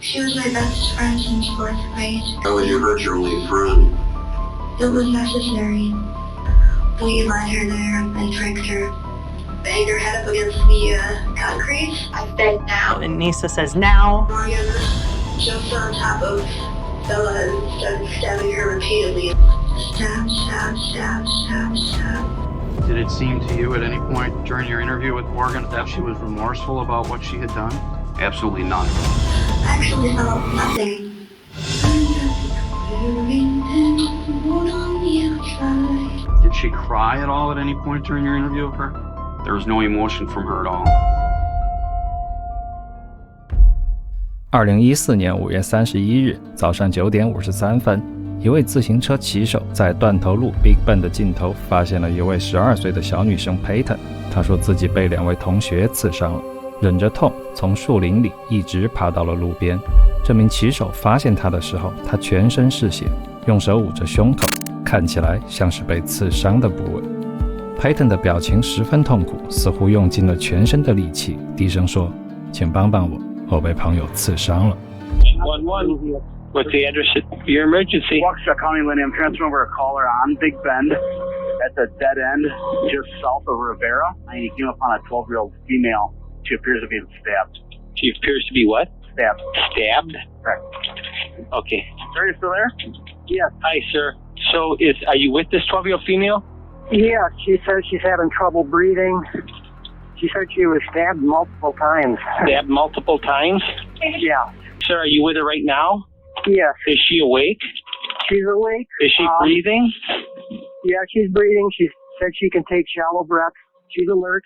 She was my best friend since 4th grade. Why would you hurt your only friend? It was necessary. We led her there and tricked her. Banged her head up against the concrete. I said now. Anissa says now. Morgan jumped on top of Bella and started stabbing her repeatedly. Stab, stab, stab, stab, stab. Did it seem to you at any point during your interview with Morgan that she was remorseful about what she had done? Absolutely none. I actually felt nothing. Did she cry at all at any point during your interview with her? There was no emotion from her at all. 2014年5月31日早上9点53分，一位自行车骑手在断头路 Big Ben 的尽头发现了一位12岁的小女生 Payton。她说自己被2位同学刺伤了，忍着痛从树林里一直爬到了路边。这名骑手发现她的时候，她全身是血，用手捂着胸口，看起来像是被刺伤的部位。Payton 的表情十分痛苦，似乎用尽了全身的力气，低声说：“请帮帮我，我被朋友刺伤了。” 911. What's the address of your emergency? Waukesha County, Lenny. I'm transferring over a caller on Big Bend. That's a dead end just south of Rivera. And he came upon a 12-year-old female. She appears to be stabbed. She appears to be what? Stabbed. Stabbed? Correct. Okay. Are you still there? Yes. Hi, sir. So are you with this 12-year-old female? Yeah, she says she's having trouble breathing. She said she was stabbed multiple times. Stabbed multiple times? Yeah. Sir, are you with her right now? Yes. Is she awake? She's awake. Is she breathing? Yeah, she's breathing. She said she can take shallow breaths. She's alert.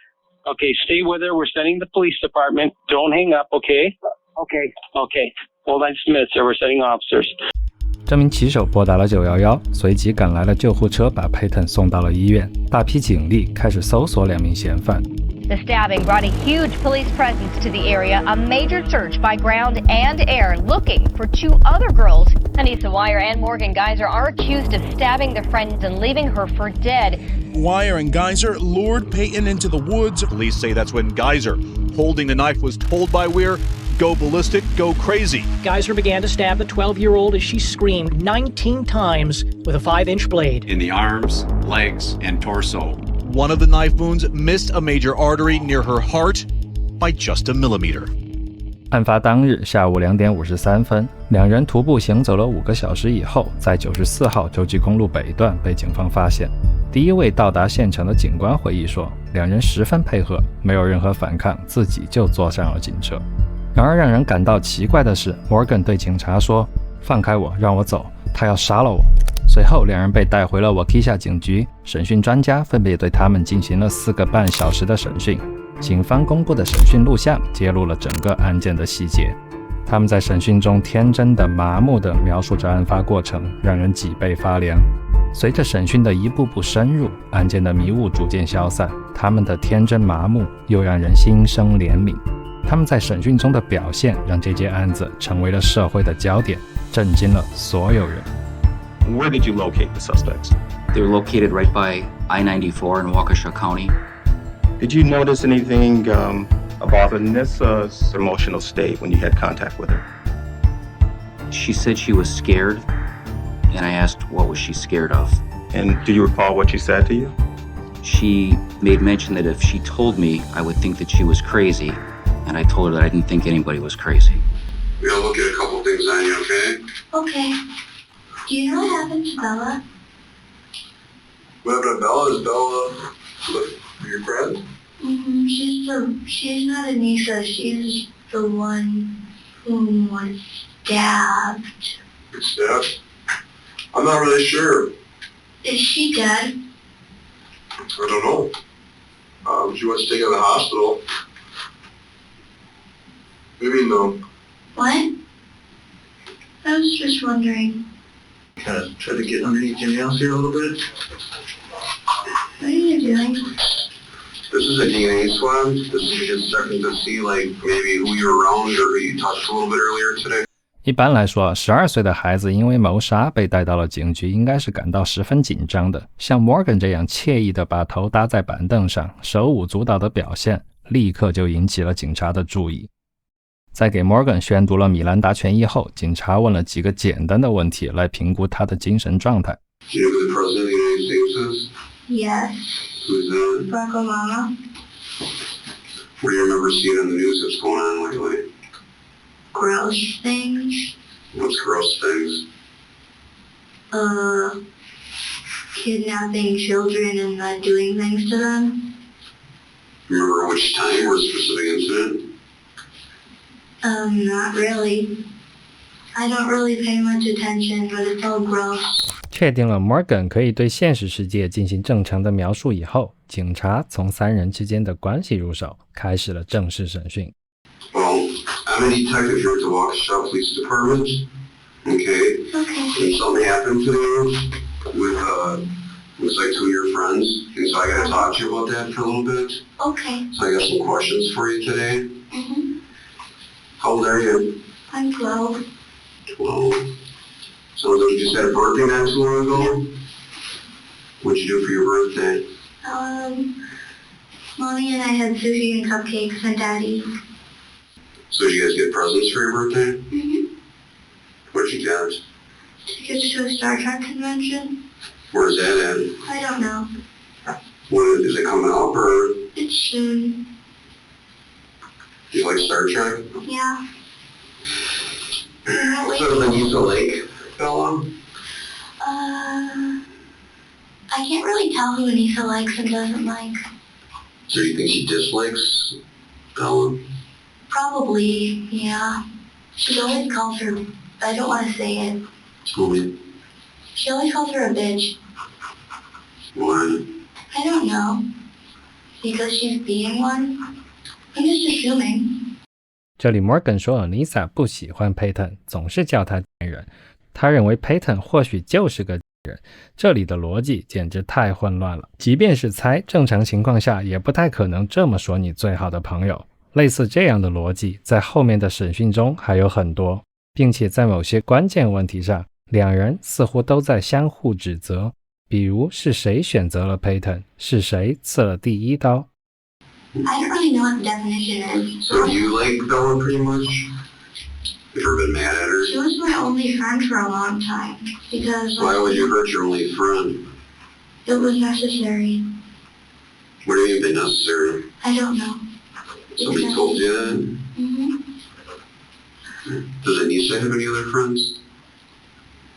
Okay, stay with her. We're sending the police department. Don't hang up, okay? Okay. Okay. Hold on just a minute, sir. We're sending officers. 这名骑手拨打了911，随即赶来了救护车，把 Payton 送到了医院。大批警力开始搜索2名嫌犯。The stabbing brought a huge police presence to the area, a major search by ground and air looking for 2 other girls. Anissa and Morgan Geyser are accused of stabbing their friends and leaving her for dead. Wire and Geyser lured Payton into the woods. Police say that's when Geyser, holding the knife, was told by Weir, "Go ballistic, go crazy." Geyser began to stab the 12-year-old as she screamed 19 times with a 5-inch blade. In the arms, legs, and torso. One of the knife wounds missed a major artery near her heart by just a millimeter. 案发当日下午2点53分，2人徒步行走了5个小时以后，在94号洲际公路北段被警方发现。第一位到达现场的警官回忆说，2人十分配合，没有任何反抗，自己就坐上了警车。然而让人感到奇怪的是 ，Morgan 对警察说：“放开我，让我走，他要杀了我。”随后2人被带回了 Waukesha 警局，审讯专家分别对他们进行了4个半小时的审讯。警方公布的审讯录像揭露了整个案件的细节。他们在审讯中天真的、麻木的描述着案发过程，让人脊背发凉。随着审讯的一步步深入，案件的迷雾逐渐消散，他们的天真麻木又让人心生怜悯。他们在审讯中的表现让这件案子成为了社会的焦点，震惊了所有人。Where did you locate the suspects? They're located right by I-94 in Waukesha County. Did you notice anything about Anissa's emotional state when you had contact with her? She said she was scared, and I asked what was she scared of. And do you recall what she said to you? She made mention that if she told me, I would think that she was crazy, and I told her that I didn't think anybody was crazy. We're gonna look at a couple things on you, okay? Okay. Do you know what happened to Bella? What happened to Bella? Is Bella your friend? She's not Anissa. She's the one who was stabbed. Stabbed? I'm not really sure. Is she dead? I don't know. She was taken to the hospital. Maybe no. What? I was just wondering. Kind of try to get underneath your nails here a little bit. What are you doing? This is a DNA swab. This is just checking to see maybe who you're around or who you touched a little bit earlier today. 一般来说，12岁的孩子因为谋杀被带到了警局，应该是感到十分紧张的。像 Morgan 这样惬意地把头搭在板凳上，手舞足蹈的表现，立刻就引起了警察的注意。在给 Morgan 宣读了米兰达权益后，警察问了几个简单的问题来评估他的精神状态。Do you know who the President of the United States is? Yes. Who's that? Barack Obama. What do you remember seeing on the news that's going on lately? Gross things. What's gross things? Kidnapping children and not doing things to them. Remember which time or specific incident? Not really. I don't really pay much attention, but it's all gross. 确定了 Morgan 可以对现实世界进行正常的描述以后，警察从三人之间的关系入手，开始了正式审讯。Well, I'm a detective here at the Waukesha Police Department. Okay? Okay. And something happened to you with, looks like two of your friends. And so I gotta talk to you about that for a little bit. Okay. So I got some questions for you today. Mm-hmm. How old are you? I'm 12. 12. So you just had a birthday not too long ago? What'd you do for your birthday? Mommy and I had sushi and cupcakes and Daddy. So did you guys get presents for your birthday? Mm-hmm. What'd you get? Tickets to a Star Trek convention. Where's that at? I don't know. When is it coming up or? It's soon. Do you like Star Trek? Yeah. So Anissa Lake, Bella? I can't really tell who Anissa likes and doesn't like. So do you think she dislikes Bella? Probably, yeah. She always calls her, I don't want to say it. Tell me. She always calls her a bitch. Why? I don't know. Because she's being one? I'm just assuming. 这里 Morgan 说 Anissa 不喜欢 Payton， 总是叫他贱人。他认为 Payton 或许就是个人，这里的逻辑简直太混乱了。即便是猜，正常情况下也不太可能这么说你最好的朋友。类似这样的逻辑在后面的审讯中还有很多，并且在某些关键问题上，两人似乎都在相互指责，比如是谁选择了 Payton， 是谁刺了第一刀。I don't really know what the definition is. So do you like Bella pretty much? You ever been mad at her? She was my only friend for a long time. Because Why would you hurt your only friend? It was necessary. What do you mean been necessary? I don't know. Somebody told you that? Mm-hmm. Does Anissa have any other friends?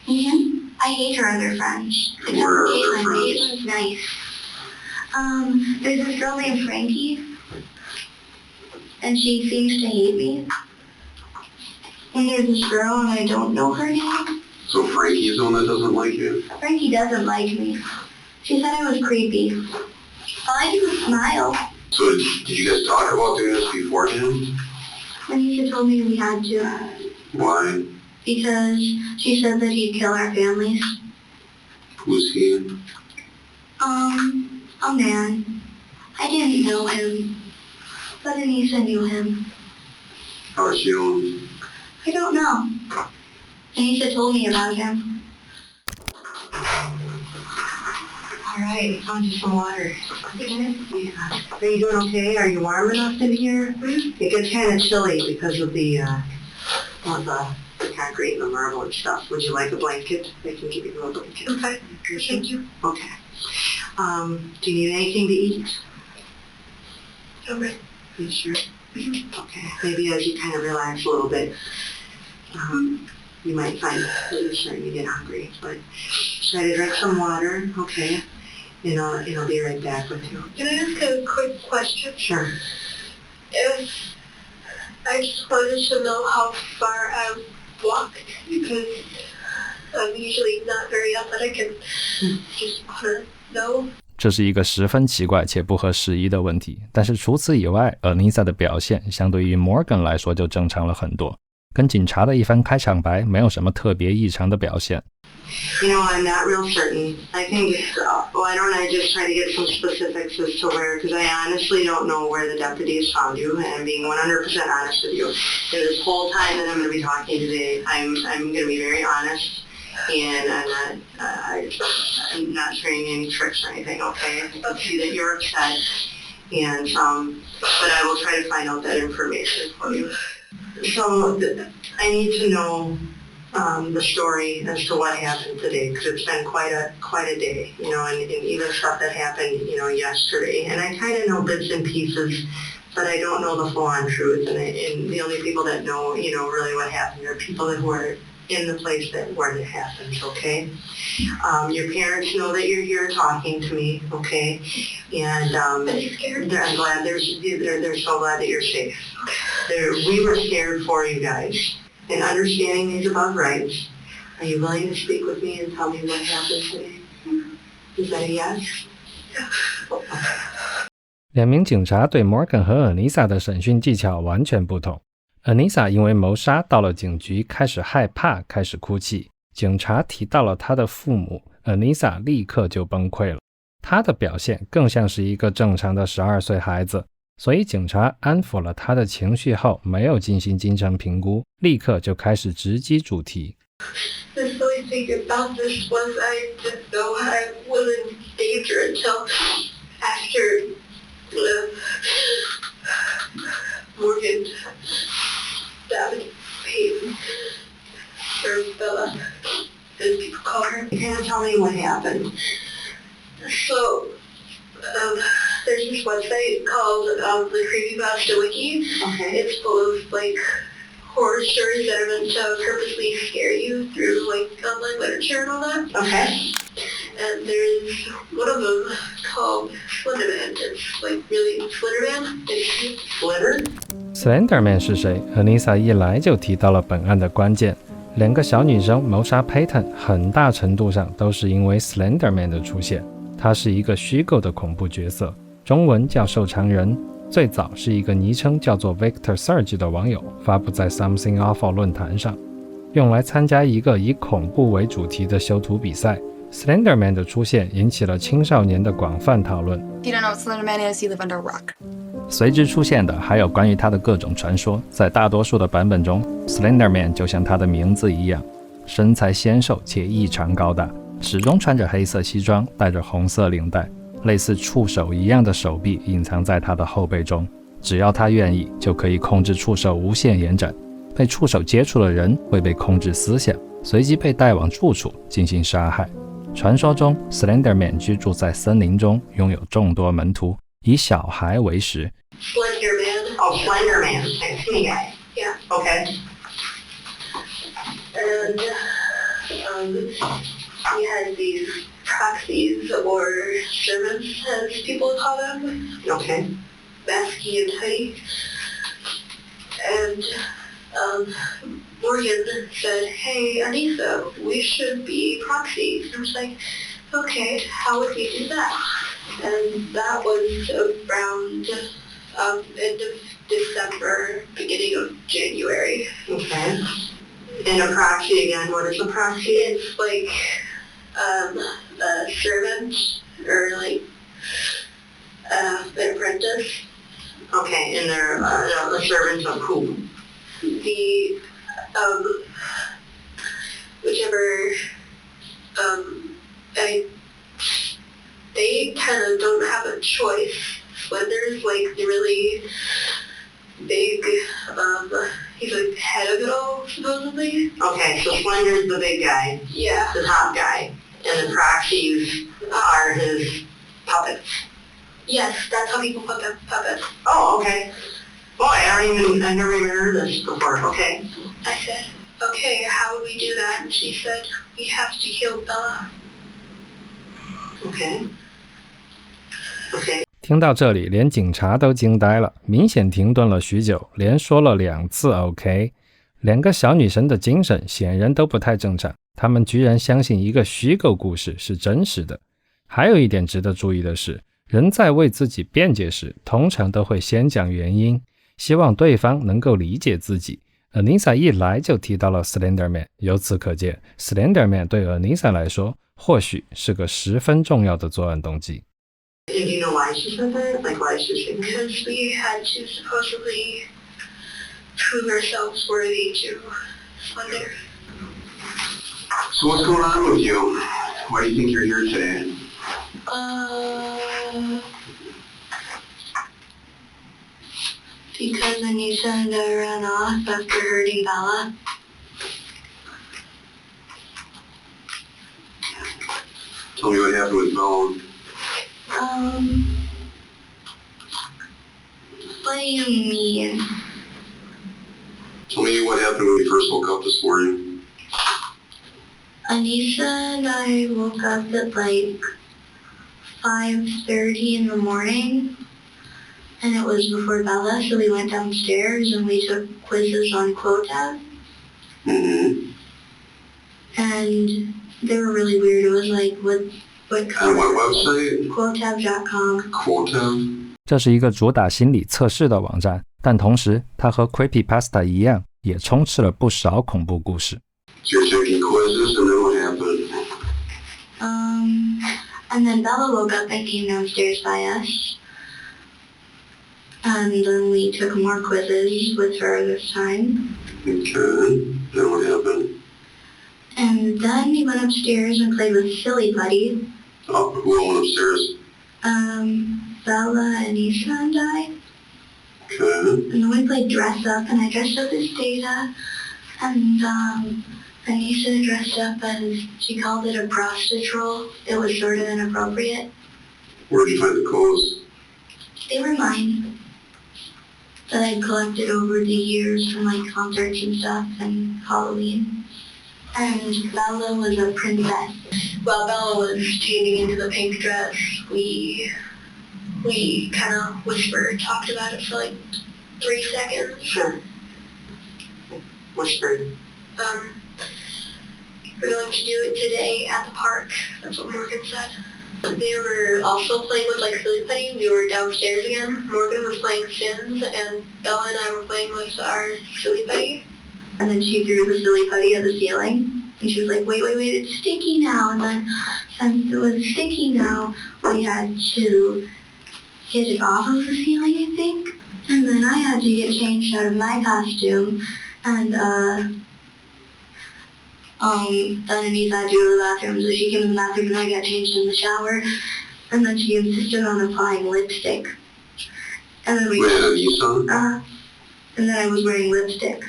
Mm-hmm. I hate her other friends. What are her other Caitlin. friends? Caitlin's nice. There's this girl named Frankie. And she seems to hate me. And there's this girl and I don't know her name. So Frankie's the one that doesn't like you? Frankie doesn't like me. She said I was creepy. All I do is smile. So did you guys talk about doing this beforehand? Anissa told me we had to. Why? Because she said that he'd kill our families. Who's he? A man. I didn't know him. But Anissa knew him. How does she know him? I don't know. Anissa told me about him. Alright, found you some water. Yeah. Are you doing okay? Are you warm enough in here? It gets kind of chilly because of the concrete and the marble and stuff. Would you like a blanket? I can give you a blanket. Okay. Thank you. Okay. Do you need anything to eat? Okay. You sure? Okay. Maybe as you kind of relax a little bit, you might find that you're starting to get hungry. But try to drink some water, okay? And I'll be right back with you. Can I ask a quick question? Sure. If I just wanted to know how far I've walked, because I'm usually not very athletic and just want to know. 这是一个十分奇怪且不合时宜的问题，但是除此以外 Anissa 的表现相对于 Morgan 来说就正常了很多，跟警察的一番开场白没有什么特别异常的表现。You know, I'm not real certain. I think, why don't I just try to get some specifics as to where, because I honestly don't know where the deputies found you, and I'm being 100% honest with you. And this whole time that I'm going to be talking today, I'm going to be very honest, and I'm not trying any tricks or anything, okay? I can see that you're upset, and, but I will try to find out that information for you. So I need to know the story as to what happened today, because it's been quite a day, you know, and even stuff that happened, you know, yesterday. And I kind of know bits and pieces, but I don't know the full-on truth. And the only people that know, you know, really what happened are people who are in the place where it happened, okay? Your parents know that you're here talking to me, okay? And I'm glad they're so glad that you're safe. We were scared for you guys. And understanding these above rights, are you willing to speak with me and tell me what happened today? Is that a yes? 两名警察对 Morgan 和 Anissa 的审讯技巧完全不同。Anissa 因为谋杀到了警局，开始害怕，开始哭泣。警察提到了她的父母， Anissa 立刻就崩溃了。她的表现更像是一个正常的12岁孩子，所以警察安抚了她的情绪后，没有进行精神评估，立刻就开始直击主题。The silly thing about this was I didn't know I was in danger until after Morgan stabbed Payton, or Bella, as people call her. Can you tell me what happened? So, there's this website called the Creepypasta Wiki. Okay. It's full of like horror stories that are meant to purposely scare you through like online literature and all that. Okay. And there's one of them called Slenderman. It's like really Slenderman. Slenderman 是谁？ Anissa 一来就提到了本案的关键。两个小女生谋杀 Payton 很大程度上都是因为 Slenderman 的出现。他是一个虚构的恐怖角色，中文叫瘦长人。最早是一个昵称叫做 Victor Surge 的网友发布在 Something Awful 论坛上，用来参加一个以恐怖为主题的修图比赛。Slenderman 的出现引起了青少年的广泛讨论。If you don't know what Slenderman is, you live under a rock. 随之出现的还有关于他的各种传说。在大多数的版本中， Slenderman 就像他的名字一样，身材纤瘦且异常高大，始终穿着黑色西装，戴着红色领带，类似触手一样的手臂隐藏在他的后背中，只要他愿意，就可以控制触手无限延展。被触手接触的人会被控制思想，随即被带往住处进行杀害。传说中 Slenderman 居住在森林中，拥有众多门徒，以小孩为食。Slenderman. Oh, Slenderman. Skinny guy. Yeah. Okay. And he has these proxies or servants, as people call them. Okay. Masky and tidy. And Morgan said, "Hey, Anissa, we should be proxies." And I was like, "Okay, how would we do that?" And that was around end of December, beginning of January. Okay. And a proxy again, what is a proxy? It's like a servant or like an apprentice. Okay, and they're a servant of who? The whichever they kind of don't have a choice. Slender's like the really big, he's like head of it all, supposedly. Okay, so Slender's the big guy. Yeah. The top guy. And the proxies are his puppets. Yes, that's how people put them, puppets. Oh, okay. Boy, I never even heard this before. Okay. I said, "Okay, how would we do that?" And she said, "We have to kill Bella." Okay. Okay. 听到这里，连警察都惊呆了，明显停顿了许久，连说了2次 OK。两个小女生的精神显然都不太正常，她们居然相信一个虚构故事是真实的。还有一点值得注意的是，人在为自己辩解时，通常都会先讲原因，希望对方能够理解自己。Anissa 一来就提到了 Slenderman， 由此可见 Slenderman 对 Anissa 来说或许是个十分重要的作案动机。Did you know why she said that? Like why she said that? Because we had to supposedly prove ourselves worthy to Slender. So what's going on with you? Why do you think you're here today? Because Anissa and I ran off after hurting Bella. Tell me what happened with Bella. What do you mean? Tell me what happened when you first woke up this morning. Anissa and I woke up at like 5:30 in the morning, and it was before Bella, so we went downstairs and we took quizzes on Quotab. Mm-hmm. And they were really weird. It was like, what On what website? Quotab.com. Quotab? 这是一个主打心理测试的网站，但同时它和 Creepypasta 一样，也充斥了不少恐怖故事。So you're taking quizzes, and then what happened? And then Bella woke up and came downstairs by us. And then we took more quizzes with her this time. Okay, then what happened? And then we went upstairs and played with Silly Putty. Oh, who all went upstairs? Bella, Anissa, and I. Okay. And then we played dress up, and I dressed up as Data. And, Anissa dressed up as, she called it a prostitute. It was sort of inappropriate. Where'd you find the clothes? They were mine. That I'd collected over the years from like concerts and stuff and Halloween. And Bella was a princess. While Bella was changing into the pink dress, we kind of talked about it for like 3 seconds. Sure. Whispered. We're going to do it today at the park. That's what Morgan said. They were also playing with like Silly Putty. We were downstairs again. Morgan was playing Sims, and Bella and I were playing with our Silly Putty. And then she threw the Silly Putty at the ceiling, and she was like, wait, it's sticky now. And then since it was sticky now, we had to get it off of the ceiling, I think. And then I had to get changed out of my costume, and then Anissa had to go to the bathroom, so she came to the bathroom and I got changed in the shower. And then she insisted on applying lipstick. And then and then I was wearing lipstick.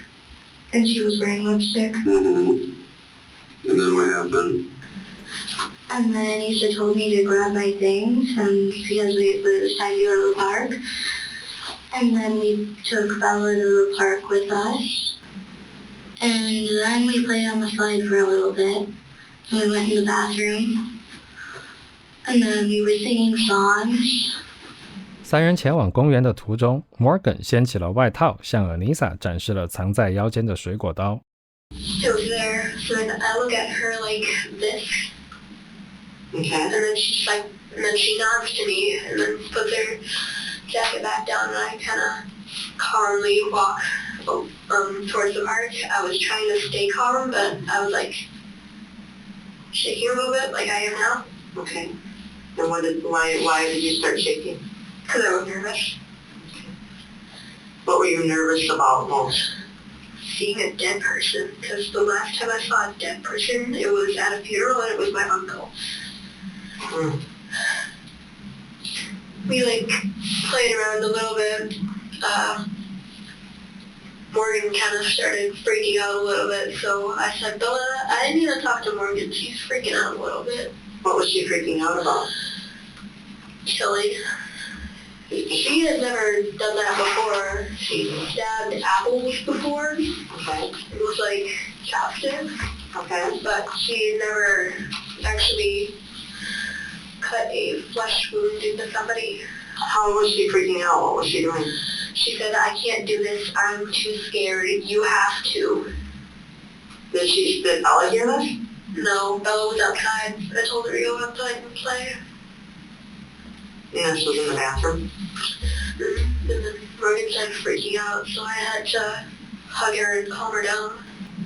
And she was wearing lipstick. Mm-hmm. And then what happened? And then Anissa told me to grab my things, and because it was time to go to the park. And then we took Bella to the park with us. And then we played on the slide for a little bit. And we went in the bathroom. And then we were singing songs. 三人前往公园的途中 ，Morgan 掀起了外套，向 Anissa 展示了藏在腰间的水果刀。It was there, so I look at her like this. Okay. And then she's like, and then she nods to me, and then puts her jacket back down, and I kind of calmly walk towards the park. I was trying to stay calm, but I was like shaking a little bit, like I am now. Okay. And why did you start shaking? Because I was nervous. What were you nervous about most? Seeing a dead person, because the last time I saw a dead person, it was at a funeral, and it was my uncle. We like played around a little bit. Morgan kind of started freaking out a little bit, so I said, Bella, I didn't even talk to Morgan. She's freaking out a little bit. What was she freaking out about? Killing. She had never done that before. She stabbed apples before. Okay. It was like chopsticks. Okay. But she never actually cut a flesh wound into somebody. How was she freaking out? What was she doing? She said, I can't do this. I'm too scared. You have to. Did Bella hear this? No, Bella was outside. I told her to go outside and play. And this was in the bathroom? And then Morgan started freaking out, so I had to hug her and calm her down.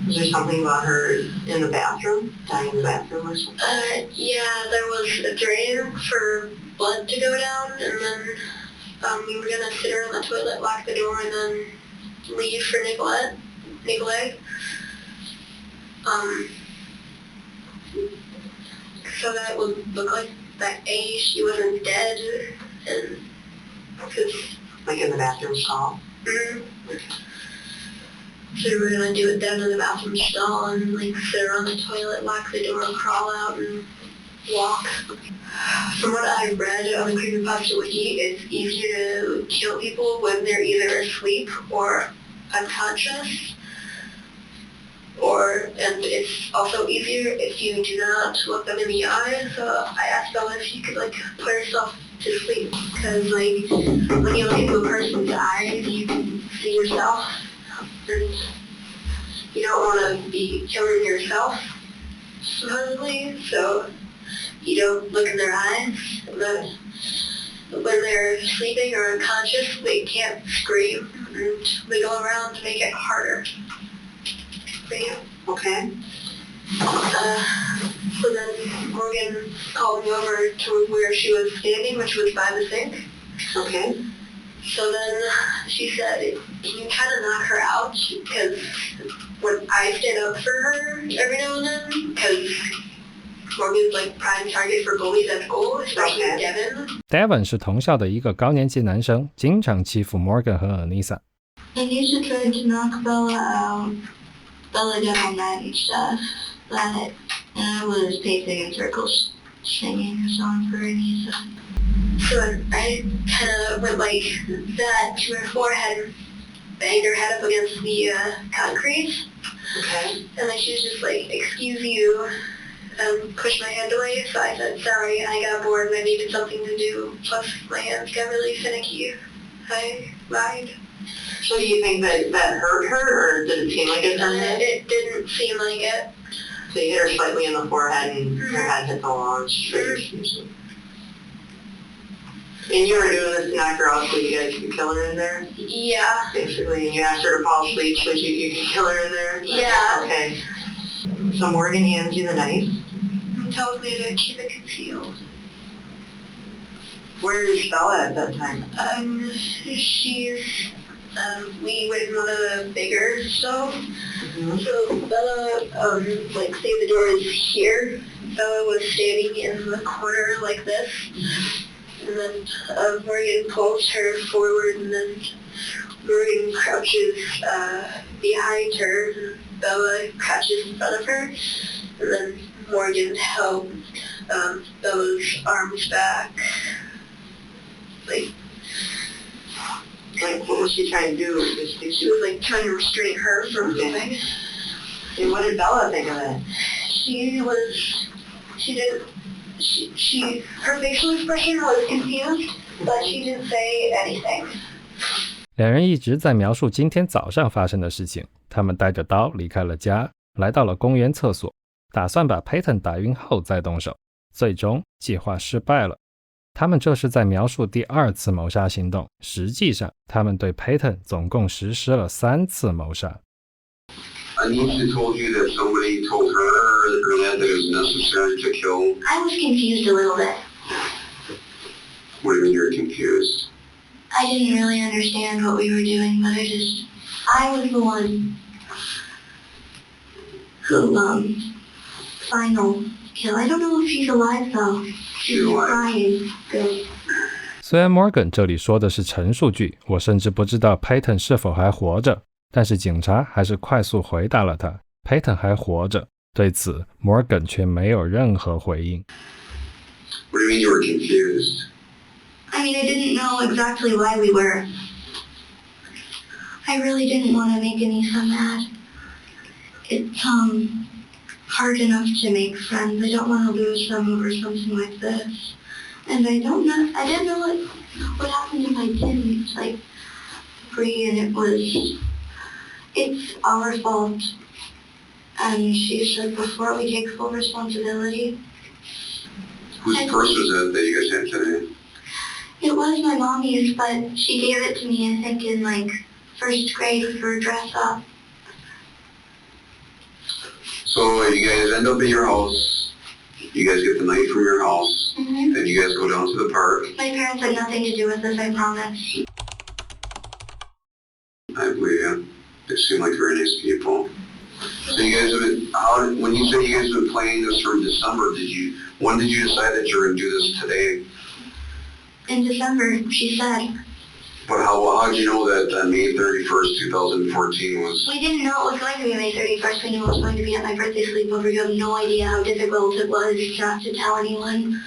Was there something about her in the bathroom? Dying in the bathroom or something? Yeah, there was a drain for blood to go down, and then we were gonna sit her on the toilet, lock the door, and then leave for Nicolette. So that it would look like that A, she wasn't dead, and because like in the bathroom stall? Mm-hmm. So we're gonna do it down in the bathroom stall and like sit around the toilet, lock the door, crawl out, and walk. From what I've read on the creepypasta wiki, it's easier to kill people when they're either asleep or unconscious. And it's also easier if you do not look them in the eye. So I asked Bella if she could like put herself to sleep, because like when you look into a person's eyes, you can see yourself, and you don't want to be killing yourself, supposedly. So you don't look in their eyes. But when they're sleeping or unconscious, they can't scream, and they go around to make it harder. Okay. So then Morgan called me over to where she was standing, which was by the sink. Okay. So then she said, can you kind of knock her out? Because when I stand up for her every now and then, because Morgan's like prime target for bullies at school, especially Devin. Devin 是同校的一个高年级男生，经常欺负 Morgan 和 Anissa. Anissa tried to knock Bella out. Bella got all mad and stuff, but I was pacing in circles, singing a song for Anissa. So I kind of went like that to her forehead, banged her head up against the concrete. Okay. And then she was just like, excuse you, and pushed my hand away. So I said sorry, and I got bored and I needed something to do. Plus my hands got really finicky. I lied. So do you think that hurt her, or did it seem like it hurt her? It didn't seem like it. So you hit her slightly in the forehead and her head hit the wall. And you were doing this to knock her out so you guys could kill her in there? Yeah. Basically, and you asked her to fall asleep so you could kill her in there? Yeah. Okay. So Morgan hands you the knife? And tells me to keep it concealed. Where is Bella at that time? We went in one of the bigger stalls. Mm-hmm. So Bella, say the door is here. Bella was standing in the corner like this. And then Morgan pulls her forward, and then Morgan crouches behind her, and Bella crouches in front of her. And then Morgan held Bella's arms back. Like, what was she trying to do? She was like trying to restrain her from moving. And what did Bella think of it? Her facial expression was confused, but she didn't say anything. 两人一直在描述今天早上发生的事情。他们带着刀离开了家，来到了公园厕所，打算把 Payton 打晕后再动手。最终计划失败了。他们这是在描述第二次谋杀行动，实际上他们对 Payton 总共实施了3次谋杀。Anissa told you that somebody told her that it was necessary to kill. I was confused a little bit. What do you mean you're confused? I didn't really understand what we were doing, but I was the one who, final kill. I don't know if she's alive though. She's crying. Good. 虽然 Morgan 这里说的是陈述句，我甚至不知道 Payton 是否还活着，但是警察还是快速回答了他 Payton 还活着。对此 Morgan 却没有任何回应。 What do you mean you were confused? I mean, I didn't know exactly why we were. I really didn't want to make Anissa mad. It's hard enough to make friends. I don't want to lose them over something like this. And I didn't know what happened if I didn't. Like, agree, and it's our fault. And she said before we take full responsibility. Whose purse was that you guys had today? It was my mommy's, but she gave it to me, I think, in first grade for a dress up. So you guys end up at your house, you guys get the knife from your house, Mm-hmm. and you guys go down to the park. My parents had nothing to do with this, I promise. I believe you. They seem like very nice people. So you guys have been, when you say you guys have been playing this from December, when did you decide that you were going to do this today? In December, she said. But how did you know that May 31st, 2014 was... We didn't know it was going to be May 31st. We knew it was going to be at my birthday sleepover. You have no idea how difficult it was not to tell anyone.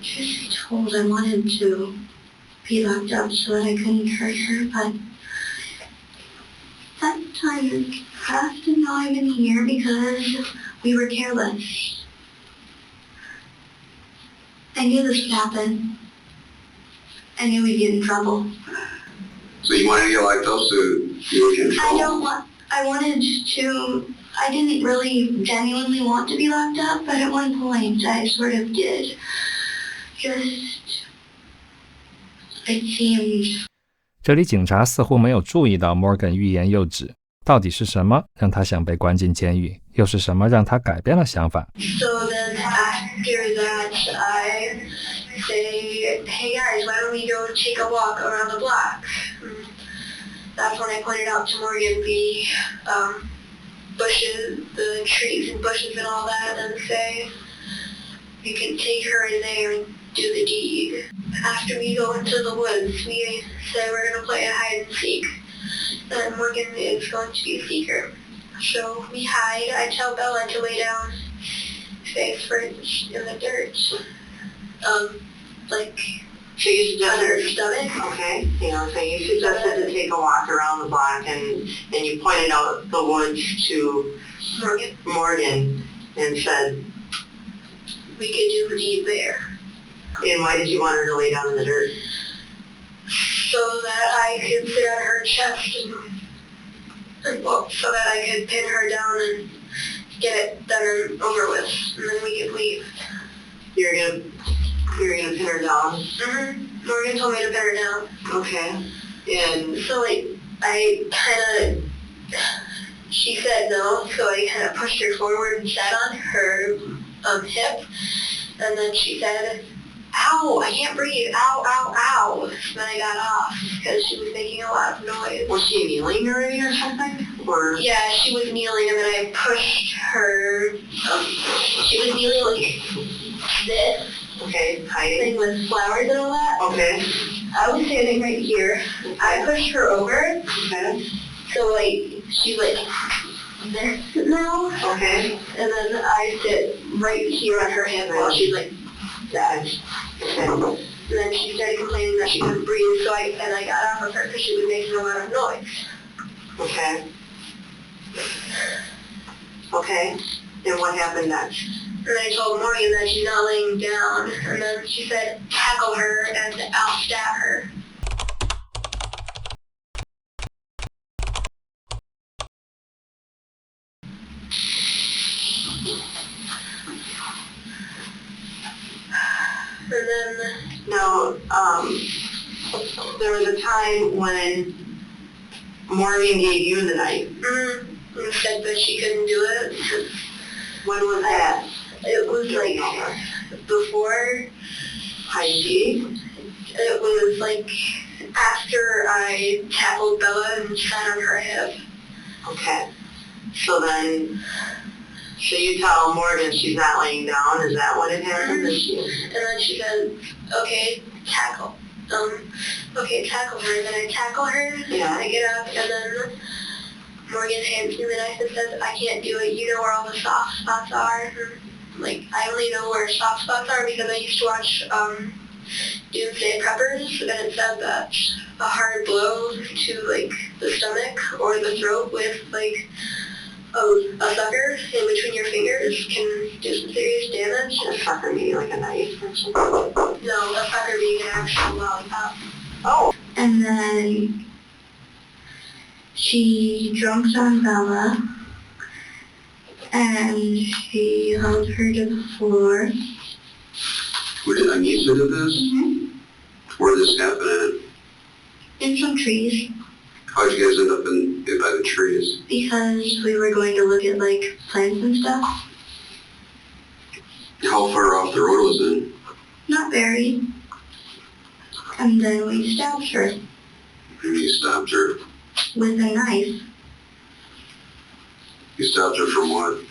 Just be told I wanted to be locked up so that I couldn't hurt her, but that time passed and now I'm in here because we were careless. I knew this would happen. I knew we'd get in trouble. So you wanted to get locked up so you would get in trouble? I didn't really genuinely want to be locked up, but at one point I sort of did. It seemed... 这里警察似乎没有注意到 Morgan 欲言又止，到底是什么让他想被关进监狱，又是什么让他改变了想法？ So then after that, I say, hey guys, why don't we go take a walk around the block? That's when I pointed out to Morgan the bushes, the trees and bushes and all that, and say, you can take her in there and do the deed. After we go into the woods, we say we're going to play a hide and seek. And Morgan is going to be a seeker. So we hide. I tell Bella to lay down face first in the dirt. So you on her suggested, stomach. okay, so you suggested to take a walk around the block and you pointed out the woods to Morgan and said, we could do the deed there. And why did you want her to lay down in the dirt? So that I could sit on her chest so that I could pin her down and get it done and over with, and then we could leave. You're gonna pin her down? Mm-hmm. Morgan told me to pin her down. Okay. And so she said no, so I kind of pushed her forward and sat on her hip, and then she said, ow, I can't breathe, ow, ow, ow. Then I got off because she was making a lot of noise. Was she kneeling already or something? Or? Yeah, she was kneeling, and then I pushed her, she was kneeling like this. Okay, hiding. Thing with flowers and all that. Okay. I was standing right here. I pushed her over. Okay. So she's like this now. Okay. And then I sit right here on her hip while she's like that. Okay. And then she started complaining that she couldn't breathe, so I got off of her because she was making a lot of noise. Okay. Okay. And what happened next? And I told Morgan that she's not laying down, and then she said, tackle her and I'll stab her. And then... Now, there was a time when Morgan gave you the knife. Mm-hmm. And said that she couldn't do it. When was that? It was before Heidi. It was after I tackled Bella and sat on her hip. Okay. So you tell Morgan she's not laying down, is that what it happened? Mm-hmm. And then she said, okay, tackle. Tackle her. And then I tackle her, yeah. I get up, and then Morgan hands me the knife and says, I can't do it, you know where all the soft spots are. I only know where soft spots are because I used to watch Doomsday Preppers, and it said that a hard blow to the stomach or the throat with a sucker in between your fingers can do some serious damage. A sucker meaning like a knife or something? No, a sucker being an actual lollipop. Oh. And then she drunks on Bella, and she held her to the floor. Where did Anissa do this? Mm-hmm. Where did this happen at? In some trees. How'd you guys end up by the trees? Because we were going to look at plants and stuff. How far off the road was it? Not very. And then we stabbed her. And you stabbed her? With a knife. You stabbed her from what?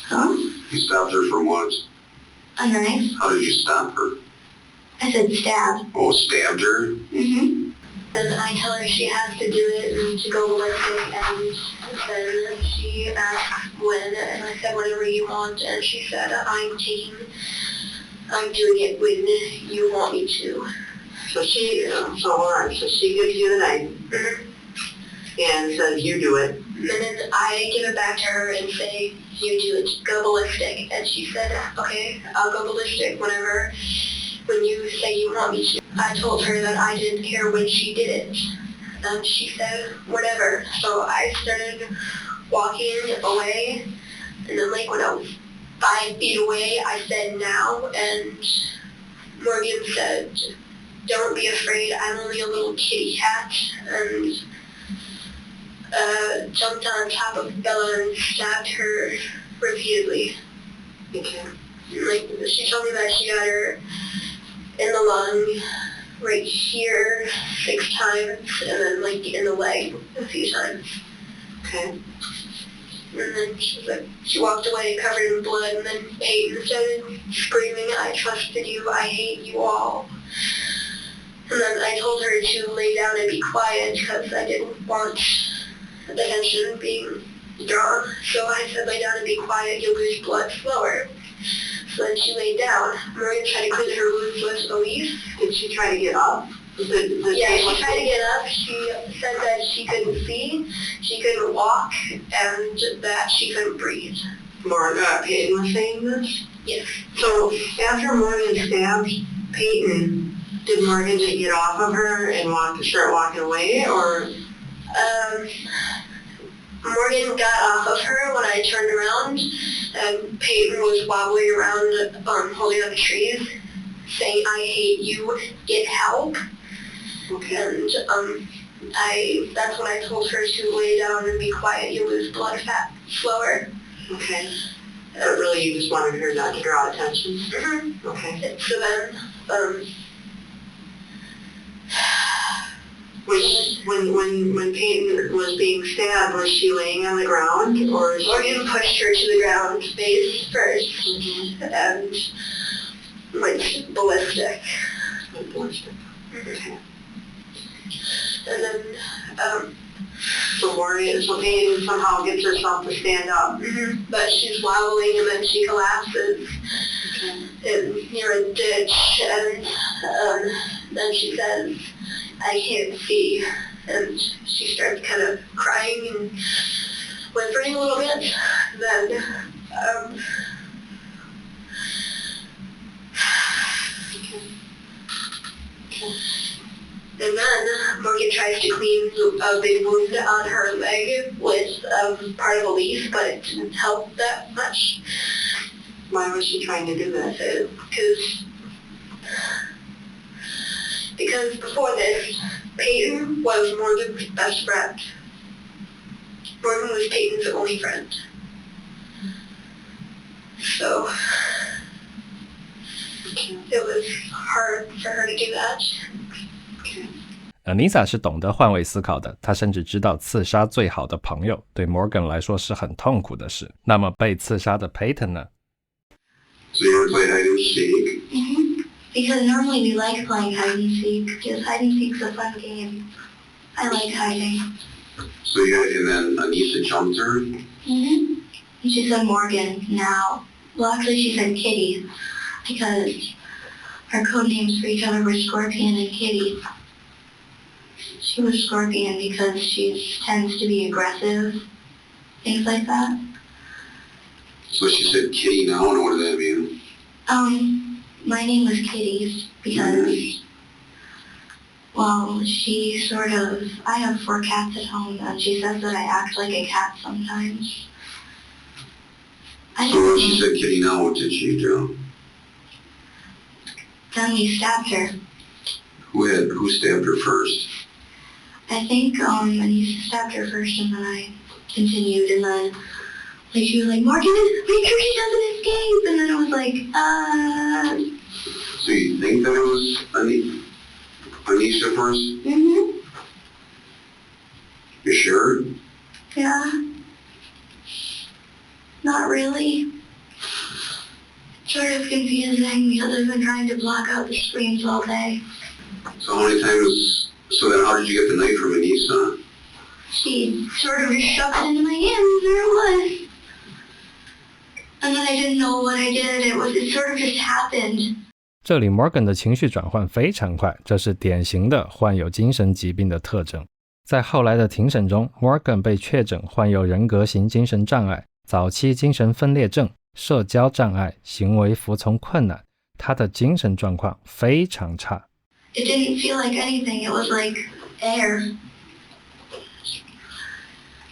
Huh? You stabbed her from what? A knife. How did you stab her? I said stab. Oh, stabbed her? Mm-hmm. And I tell her she has to do it and to go ballistic, and then she asked when, and I said whatever you want, and she said I'm doing it when you want me to. So she gives you the knife and says you do it. And then I give it back to her and say, you do it, go ballistic. And she said, okay, I'll go ballistic when you say you want me to. I told her that I didn't care when she did it. And she said, whatever. So I started walking away, and then like when I was 5 feet away, I said now, and Morgan said, don't be afraid, I'm only a little kitty cat, and jumped on top of Bella and stabbed her repeatedly. Okay. Like, she told me that she got her in the lung, right here 6 times, and then like in the leg a few times. Okay. And then she walked away covered in blood, and then Payton started screaming, I trusted you, I hate you all. And then I told her to lay down and be quiet because I didn't want the attention being drawn. So I said, lay down and be quiet, you'll lose blood slower. So then she laid down. Morgan tried to clean her wounds with a leaf. Did she try to get up? Yeah, she tried to get up. She said that she couldn't see, she couldn't walk, and that she couldn't breathe. Payton was saying this? Yes. So after Morgan stabbed Payton, did Morgan just get off of her and start walking away, or? Morgan got off of her when I turned around, and Payton was wobbling around, holding up trees, saying, I hate you, get help. Okay. And that's when I told her to lay down and be quiet, you lose blood fat slower. Okay. But really you just wanted her not to draw attention? Mm-hmm. Okay. So then, when Payton was being stabbed, was she laying on the ground, or? Morgan pushed her to the ground face first, and went ballistic. Ballistic. Okay. And then, so Payton somehow gets herself to stand up. But she's wobbling, and then she collapses near a ditch, and then she says, I can't see, and she starts kind of crying and whimpering a little bit. Then, and then Morgan tries to clean a big wound on her leg with part of a leaf, but it didn't help that much. Why was she trying to do that? Because before this, Payton was Morgan's best friend. Morgan was Payton's only friend. So, it was hard for her to do that. Anissa 是懂得换位思考的，她甚至知道刺杀最好的朋友对 Morgan 来说是很痛苦的事。那么被刺杀的 Payton 呢？ So you ever play hide and seek? Because normally we like playing hide and seek, because hide and seek's a fun game. I like hiding. So and then Anissa jumped her? And she said Morgan now. Well, actually she said Kitty, because our code names for each other were Scorpion and Kitty. She was Scorpion because she tends to be aggressive, things like that. So she said Kitty now, and what does that mean? My name was Kitty because, well, I have 4 cats at home, and she says that I act like a cat sometimes. So when she said Kitty now, what did she do? Then we stabbed her. Who stabbed her first? I think Anissa stabbed her first, and then I continued, and then she was like, Morgan, make sure she doesn't escape, and then I was like, So you think that it was Anissa first? You sure? Yeah. Not really. Sort of confusing because I've been trying to block out the screams all day. So how many times So then how did you get the knife from Anissa? She sort of just shoved it into my hand and there it was. And then I didn't know what I did. It sort of just happened. 这里 Morgan 的情绪转换非常快，这是典型的患有精神疾病的特征。在后来的庭审中， Morgan 被确诊患有人格型精神障碍、早期精神分裂症、社交障碍、行为服从困难，他的精神状况非常差。It didn't feel like anything. It was like air.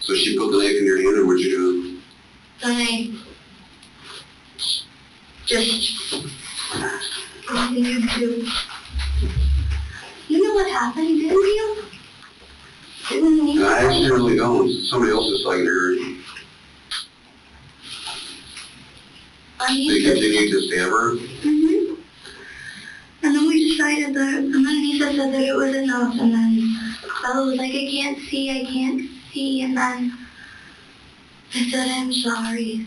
So she put the knife in your hand, and what'd you do? Then I just continued to... You know what happened, didn't you? Didn't you? I actually really don't. Somebody else is like her. So you continued to stab her? Mm-hmm. And then we decided that, and then Anissa said that it was enough, and then Bella was like, I can't see, and then I said, I'm sorry.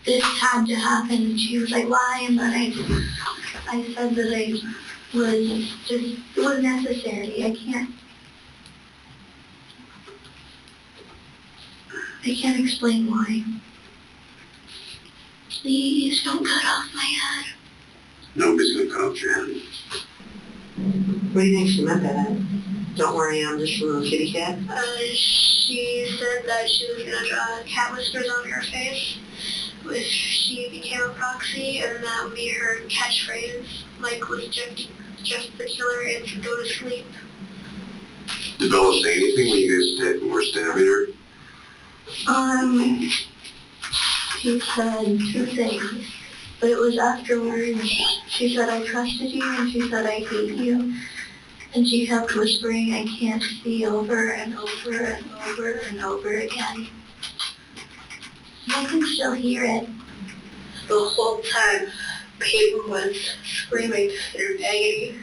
This had to happen, and she was like, why? And then I said that it was necessary. I can't explain why. Please don't cut off my head. Nobody's gonna cut off your head. What do you think she meant by that? Don't worry, I'm just a little kitty cat. She said that she was gonna draw cat whiskers on her face if she became a proxy, and that would be her catchphrase, like with just the killer and to go to sleep. Did Bella say anything when you guys were stabbing her? She said two things, but it was afterwards. She said, I trusted you, and she said, I hate you. And she kept whispering, I can't see, over and over and over and over again. I can still hear it. The whole time, Payton was screaming through agony.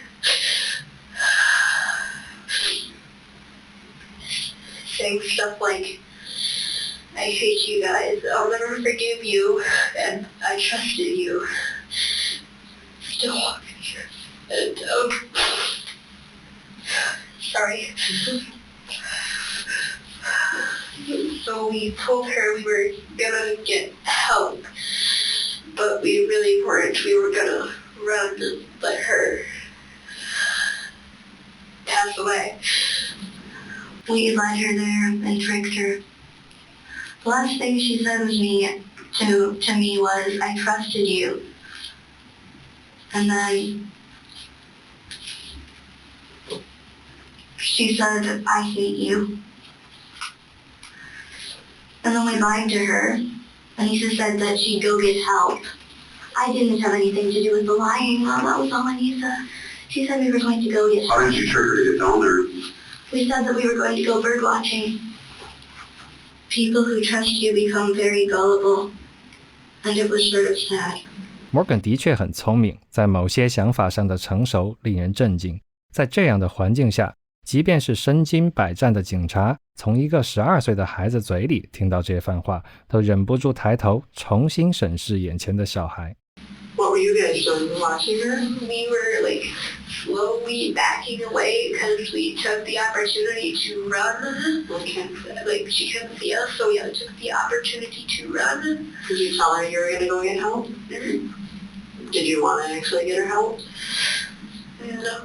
Saying stuff like, I hate you guys, I'll never forgive you, and I trusted you. Still, and, sorry. So we told her we were gonna get help, but we really weren't. We were gonna run and let her pass away. We led her there and tricked her. The last thing she said to me was, I trusted you. And then she said, I hate you. And then we lied to her. Anissa said that she'd go get help. I didn't have anything to do with the lying. Well, that was all Anissa. She said we were going to go get help. How did you trick her to get down there? We said that we were going to go bird watching. People who trust you become very gullible. And it was sort of sad. Morgan 的确很聪明，在某些想法上的成熟令人震惊。在这样的环境下，即便是身经百战的警察，从一个12岁的孩子嘴里听到这番话，都忍不住抬头重新审视眼前的小孩。What were you guys doing, watching her? We were slowly backing away because we took the opportunity to run. Okay. She couldn't see us, so we took the opportunity to run. Did you tell her you were going to go get help? Mm-hmm. Did you want to actually get her help? No.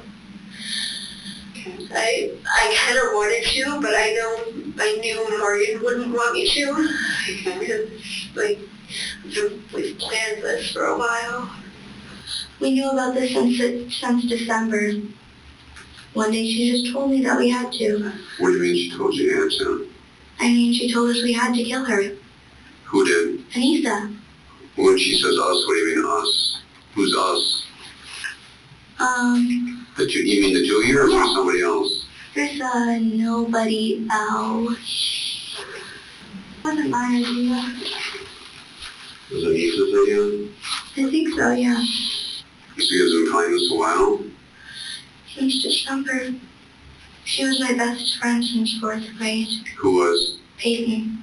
Okay. I kind of wanted to, but I knew Morgan wouldn't want me to. Because, we've planned this for a while. We knew about this since December. One day she just told me that we had to. What do you mean she told you you had to? I mean, she told us we had to kill her. Who did? Anissa. When she says us, what do you mean us? Who's us? You mean the two of you or somebody else? There's nobody else. Wasn't mine, Anissa. Was it Anissa's idea? I think so, yeah. So you guys have been planning this a while? Since December. She was my best friend since 4th grade. Who was? Payton.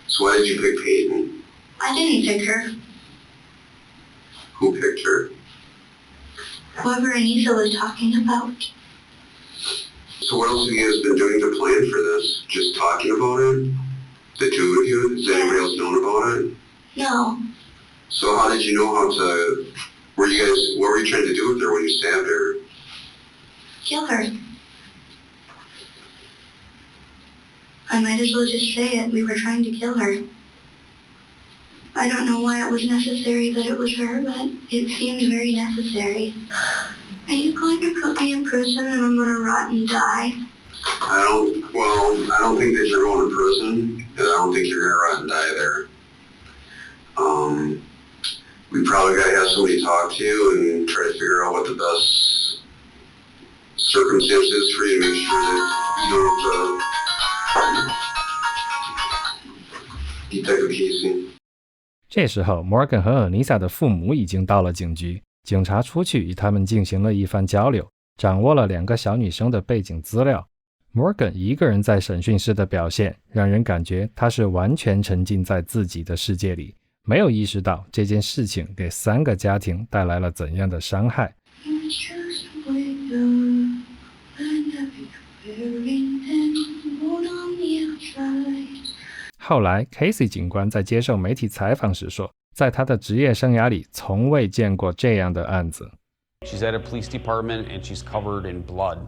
So why did you pick Payton? I didn't pick her. Who picked her? Whoever Anissa was talking about. So what else have you guys been doing to plan for this? Just talking about it? The two of you? Has anybody else known about it? No. So how did you know how to, what were you trying to do with her when you stabbed her? Kill her. I might as well just say it. We were trying to kill her. I don't know why it was necessary that it was her, but it seemed very necessary. Are you going to put me in prison and I'm going to rot and die? I don't think that you're going to prison, and I don't think you're going to rot and die there. We probably got to have somebody talk to you and try to figure out what the best circumstances is for you to make sure that you don't Detective Casey。这时候 Morgan 和 Anissa 的父母已经到了警局，警察出去与他们进行了一番交流，掌握了2个小女生的背景资料。Morgan 一个人在审讯室的表现，让人感觉他是完全沉浸在自己的世界里，没有意识到这件事情给3个家庭带来了怎样的伤害。后来 Casey 警官在接受媒体采访时说，在他的职业生涯里从未见过这样的案子。 She's at a police department and she's covered in blood,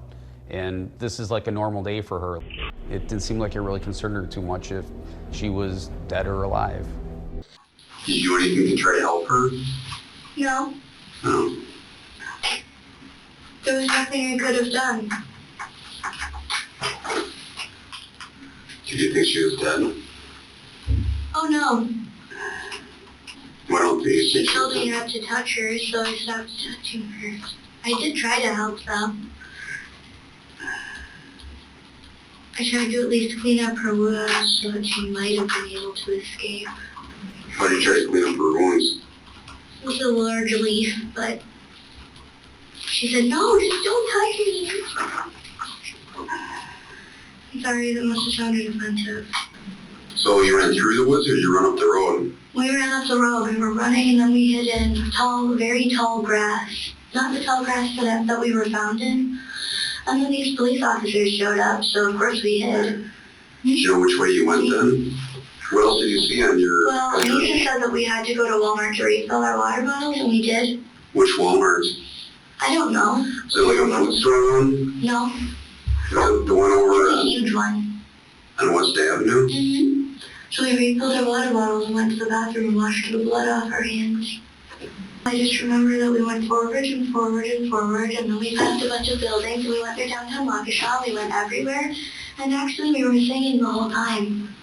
and this is like a normal day for her. It didn't seem like it really concerned her too much if she was dead or alive. Did you do anything to try to help her? No. No. There was nothing I could have done. Did you think she was dead? Oh no. Why don't you She told me not to touch her, so I stopped touching her. I did try to help though. I tried to at least clean up her wounds so that she might have been able to escape. How did you try to clean up her wounds? It was a large relief, but she said, no, just don't touch me. I'm sorry, that must have sounded offensive. So you ran through the woods or you run up the road? We ran up the road. We were running and then we hid in tall, very tall grass. Not the tall grass that we were found in. And then these police officers showed up, so of course we hid. Do you know which way you went then? What else did you see on your... Well, Anissa said that we had to go to Walmart to refill our water bottles, and we did. Which Walmart? I don't know. Is it like a food store one? No. The one over... It's a huge one. On West Avenue? Mm-hmm. So we refilled our water bottles and went to the bathroom and washed the blood off our hands. I just remember that we went forward and forward and forward, and then we passed a bunch of buildings, and we went through downtown Waukesha, we went everywhere, and actually we were singing the whole time.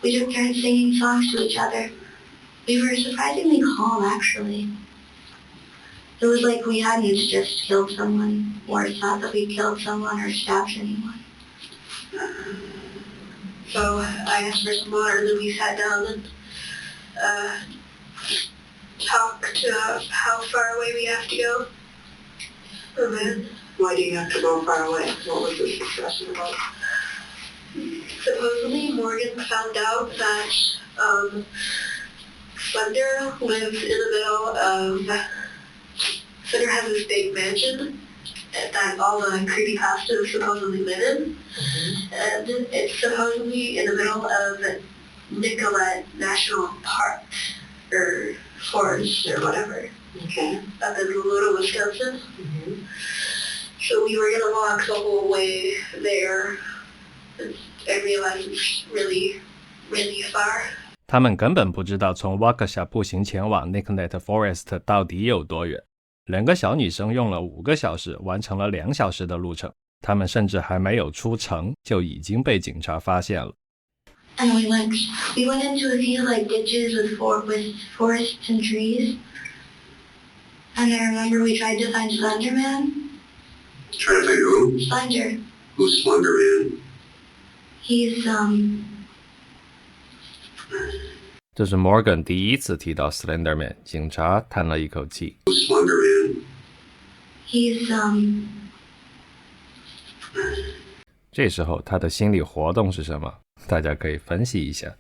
We took turns singing songs to each other. We were surprisingly calm, actually. It was like we hadn't just killed someone, or thought that we killed someone or stabbed anyone. So I asked for some water, and then we sat down and talked how far away we have to go. And then, why do you have to go far away? What was this discussion about? Supposedly Morgan found out that Slender lives in the middle of... Slender has this big mansion that all the creepypastas supposedly live in. And it's supposedly in the middle of Nicollet National Park, or forest, or whatever. Okay. Up in Lula, Wisconsin. So we were gonna walk the whole way there. I realized it's really, really far. 他们根本不知道从 Waukesha 步行前往 Nicollet Forest 到底有多远。2个小女生用了5个小时完成了2小时的路程，她们甚至还没有出城就已经被警察发现了。And we went into a few like ditches with forests and trees. And I remember we tried to find Slender Man. Trying to find who? Slender. Who's Slender Man? He's这是 Morgan 第一次提到 Slender Man， 警察叹了一口气。Who's Slender Man? He's 这时候他的心理活动是什么？大家可以分析一下。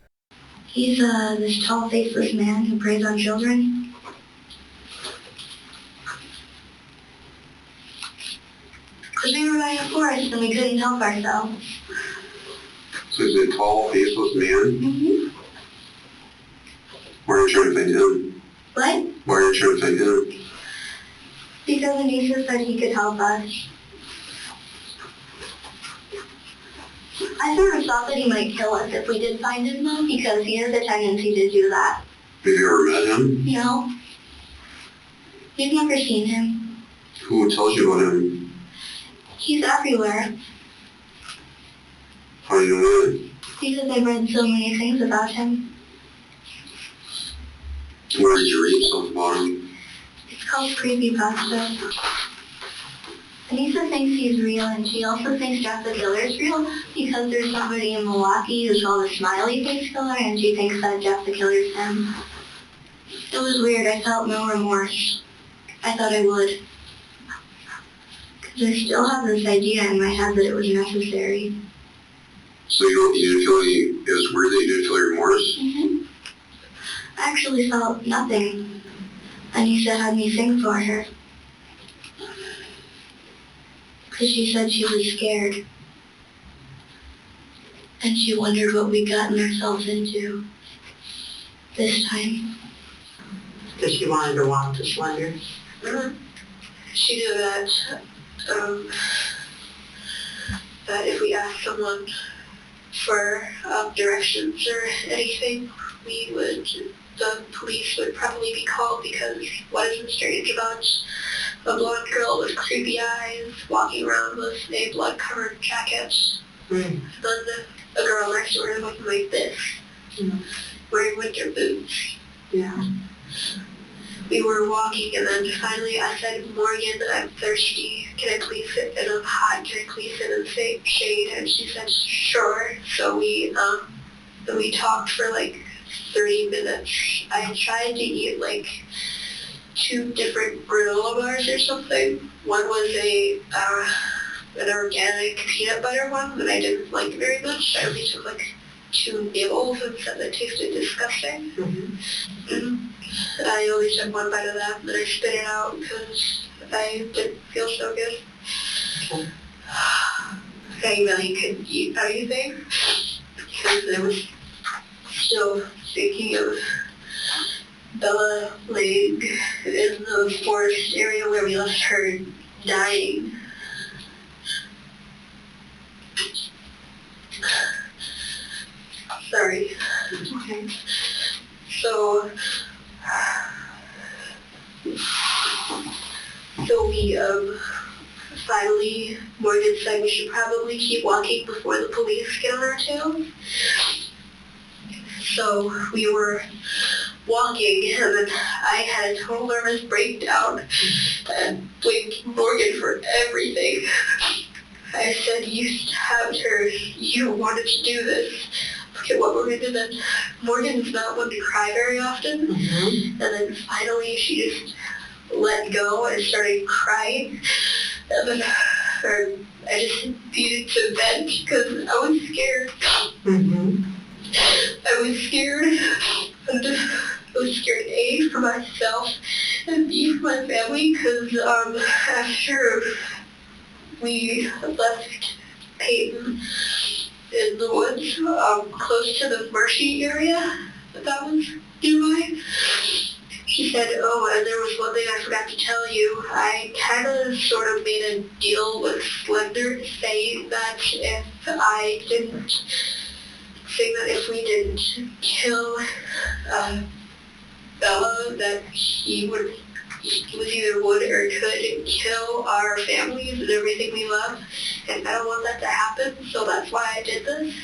He's this tall, faceless man who preys on children. Because we were were by a forest and we couldn't help ourselves. So he's a tall, faceless man? Mm-hmm. Why are you trying to find him? What? Why are you trying to find him? Because Anissa said he could help us. I sort of thought that he might kill us if we did find him, though, because he has a tendency to do that. Have you ever met him? No. We've never seen him. Who tells you about him? He's everywhere. How do you know that? Because I've read so many things about him. Where did you read stuff about him? It's called creepypasta. Anissa thinks he's real, and she also thinks Jeff the Killer's real because there's somebody in Milwaukee who's called a smiley face killer, and she thinks that Jeff the Killer's him. It was weird. I felt no remorse. I thought I would. Because I still have this idea in my head that it was necessary. So you didn't feel it was weird that you didn't feel remorse? Mm-hmm. I actually felt nothing. Anissa had me sing for her. Because she said she was scared. And she wondered what we'd gotten ourselves into this time. Because she wanted to walk the slender. Mm-hmm. She knew that that if we asked someone for directions or anything, the police would probably be called, because what isn't strange about a blonde girl with creepy eyes walking around with a blood-covered jacket, and then a girl next to her looking like this, wearing winter boots. Yeah. We were walking, and then finally I said, "Morgan, I'm thirsty. Can I please sit in a hot? Can I please sit in the shade?" And she said, "Sure." So we talked for like 30 minutes. I tried to eat like 2 different granola bars or something. One was an organic peanut butter one that I didn't like very much. I only took like 2 nibbles and said that tasted disgusting. Mm-hmm. I only took 1 bite of that, and then I spit it out because I didn't feel so good. Okay. I really couldn't eat anything because I was still thinking of Bella laying in the forest area where we left her dying. Sorry. Okay. So we finally, Morgan said we should probably keep walking before the police get on our tail. So we were walking, and then I had a total nervous breakdown and blamed Morgan for everything. I said, "You stabbed her. You wanted to do this. Look at what Morgan did." And Morgan's not one to cry very often. Mm-hmm. And then finally she just let go and started crying. And then I just needed to vent because I was scared. Mm-hmm. I was scared. And I was scared, A, for myself, and B, for my family, because after we left Payton in the woods, close to the marshy area that was nearby, she said, "Oh, and there was one thing I forgot to tell you. I kind of sort of made a deal with Slender, saying that if we didn't kill Bella, that he either would or could kill our families and everything we love, and I don't want that to happen, so that's why I did this."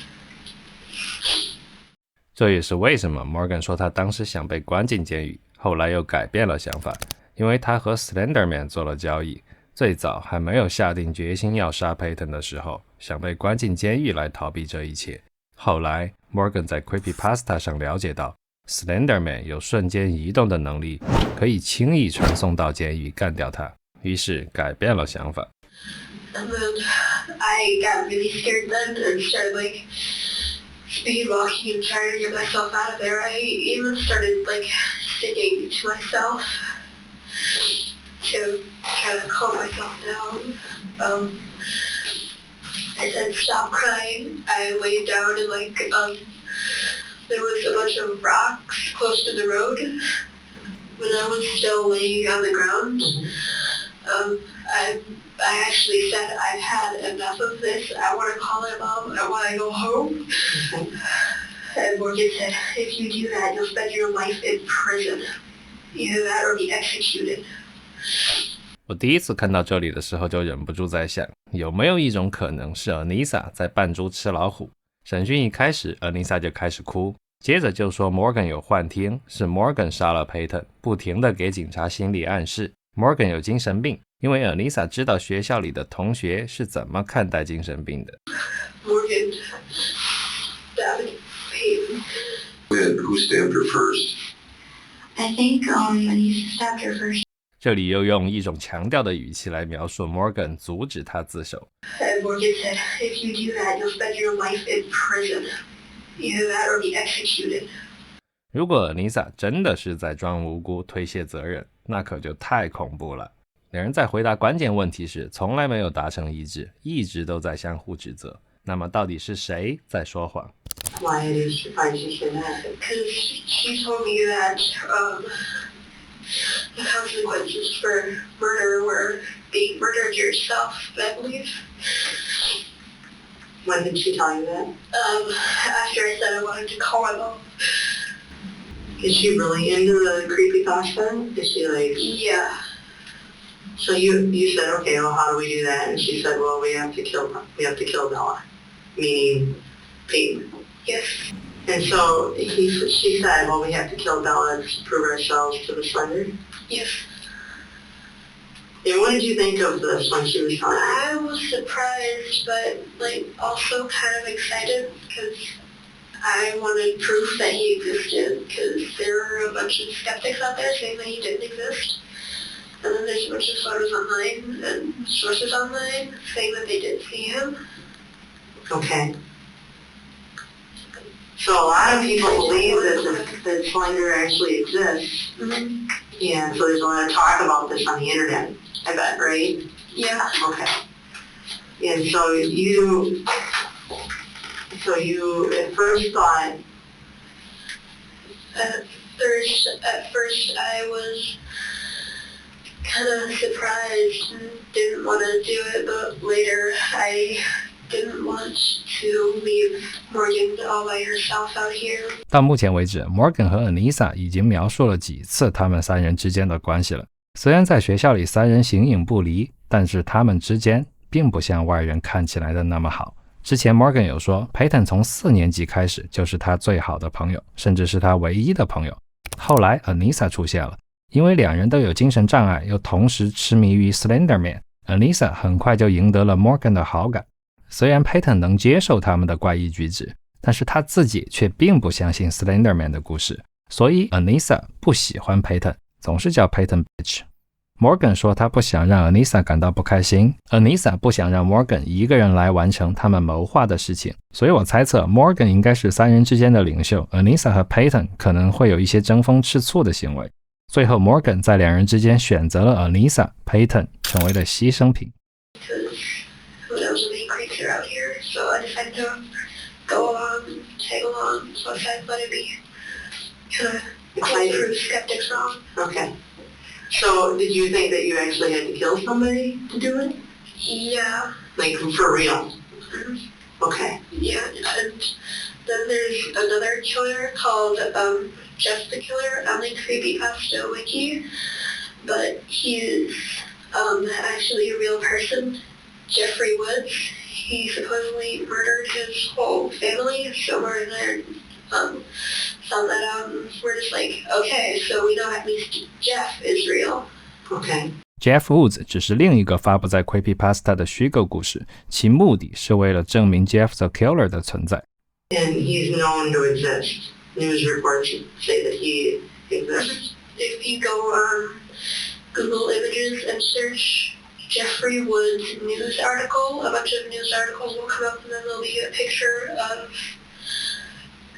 这也是为什么 Morgan 说他当时想被关进监狱，后来又改变了想法，因为他和 Slenderman 做了交易。最早还没有下定决心要杀 Payton 的时候，想被关进监狱来逃避这一切。后来 Morgan 在 Creepypasta 上了解到 Slenderman 有瞬间移动的能力，可以轻易传送到监狱干掉他，于是改变了想法。 And then I got really scared then and started like speed walking and trying to get myself out of there. I even started like singing to myself to try to calm myself down. I said, stop crying. I laid down and there was a bunch of rocks close to the road. When I was still laying on the ground, I actually said, I've had enough of this. I want to call my mom. I want to go home. And Morgan said, if you do that, you'll spend your life in prison. Either that or be executed. 我第一次看到这里的时候就忍不住在想，有没有一种可能是 Anissa 在扮猪吃老虎？审讯一开始 Anissa 就开始哭，接着就说 Morgan 有幻听，是 Morgan 杀了 Payton， 不停地给警察心理暗示 Morgan 有精神病，因为 Anissa 知道学校里的同学是怎么看待精神病的。 Morgan stabbed Payton. Who stabbed her first? I think Anissa stabbed her first. 这里又用一种强调的语气来描述 Morgan 阻止他自首。 And Morgan said, if you do that, you'll spend your life in prison. Either that or be executed. 如果 Anissa 真的是在装无辜推卸责任，那可就太恐怖了。两人在回答关键问题时从来没有达成一致，一直都在相互指责。那么到底是谁在说谎？ Why did she find you say that? Because she told me that the consequences for murder were being murdered yourself, I believe. When did she tell you that? After I said I wanted to call my mom. Is she really into the creepypasta? Is she like... Yeah. So you said, okay, well, how do we do that? And she said, well, we have to kill Bella, meaning Payton. Yes. And so she said, well, we have to kill Bella to prove ourselves to the Slender? Yes. And what did you think of this when she was telling you? I was surprised, but also kind of excited because I wanted proof that he existed, because there were a bunch of skeptics out there saying that he didn't exist. And then there's a bunch of photos online and sources online saying that they did see him. Okay. So a lot of people believe that Slender actually exists. Mm-hmm. And so there's a lot of talk about this on the internet, I bet, right? Yeah. Okay. And so you at first thought... At first I was kind of surprised and didn't want to do it, but later I didn't want to leave Morgan all by herself out here. 到目前为止 Morgan 和 Anissa 已经描述了几次他们三人之间的关系了。虽然在学校里三人形影不离，但是他们之间并不像外人看起来的那么好。之前 Morgan 有说 Payton 从4年级开始就是他最好的朋友，甚至是他唯一的朋友。后来 Anissa 出现了，因为两人都有精神障碍，又同时痴迷于 Slenderman， Anissa 很快就赢得了 Morgan 的好感。虽然 Payton 能接受他们的怪异举止，但是他自己却并不相信 Slenderman 的故事，所以 Anissa 不喜欢 Payton， 总是叫 Payton bitch。 Morgan 说他不想让 Anissa 感到不开心， Anissa 不想让 Morgan 一个人来完成他们谋划的事情，所以我猜测 Morgan 应该是三人之间的领袖， Anissa 和 Payton 可能会有一些争风吃醋的行为。最后 Morgan 在两人之间选择了 Anissa， Payton 成为了牺牲品。Out here, so I decided to go along, tag along, so I decided to let it be. To prove skeptics wrong. Okay. So did you think that you actually had to kill somebody to do it? Yeah. Like for real? Mm-hmm. Okay. Yeah, and then there's another killer called Jeff the Killer on the Creepypasta Wiki, but he's actually a real person, Jeffrey Woods. He supposedly murdered his whole family, so we're there found that out, and we're just like, okay, so we know at least Jeff is real. Okay. Jeff Woods 只是另一个发布在 Creepypasta 的虚构故事，其目的是为了证明 Jeff the Killer 的存在。 And he's known to exist. News reports say that he exists. If you go on Google Images and search Jeffrey Woods news article, a bunch of news articles will come up, and then there'll be a picture of,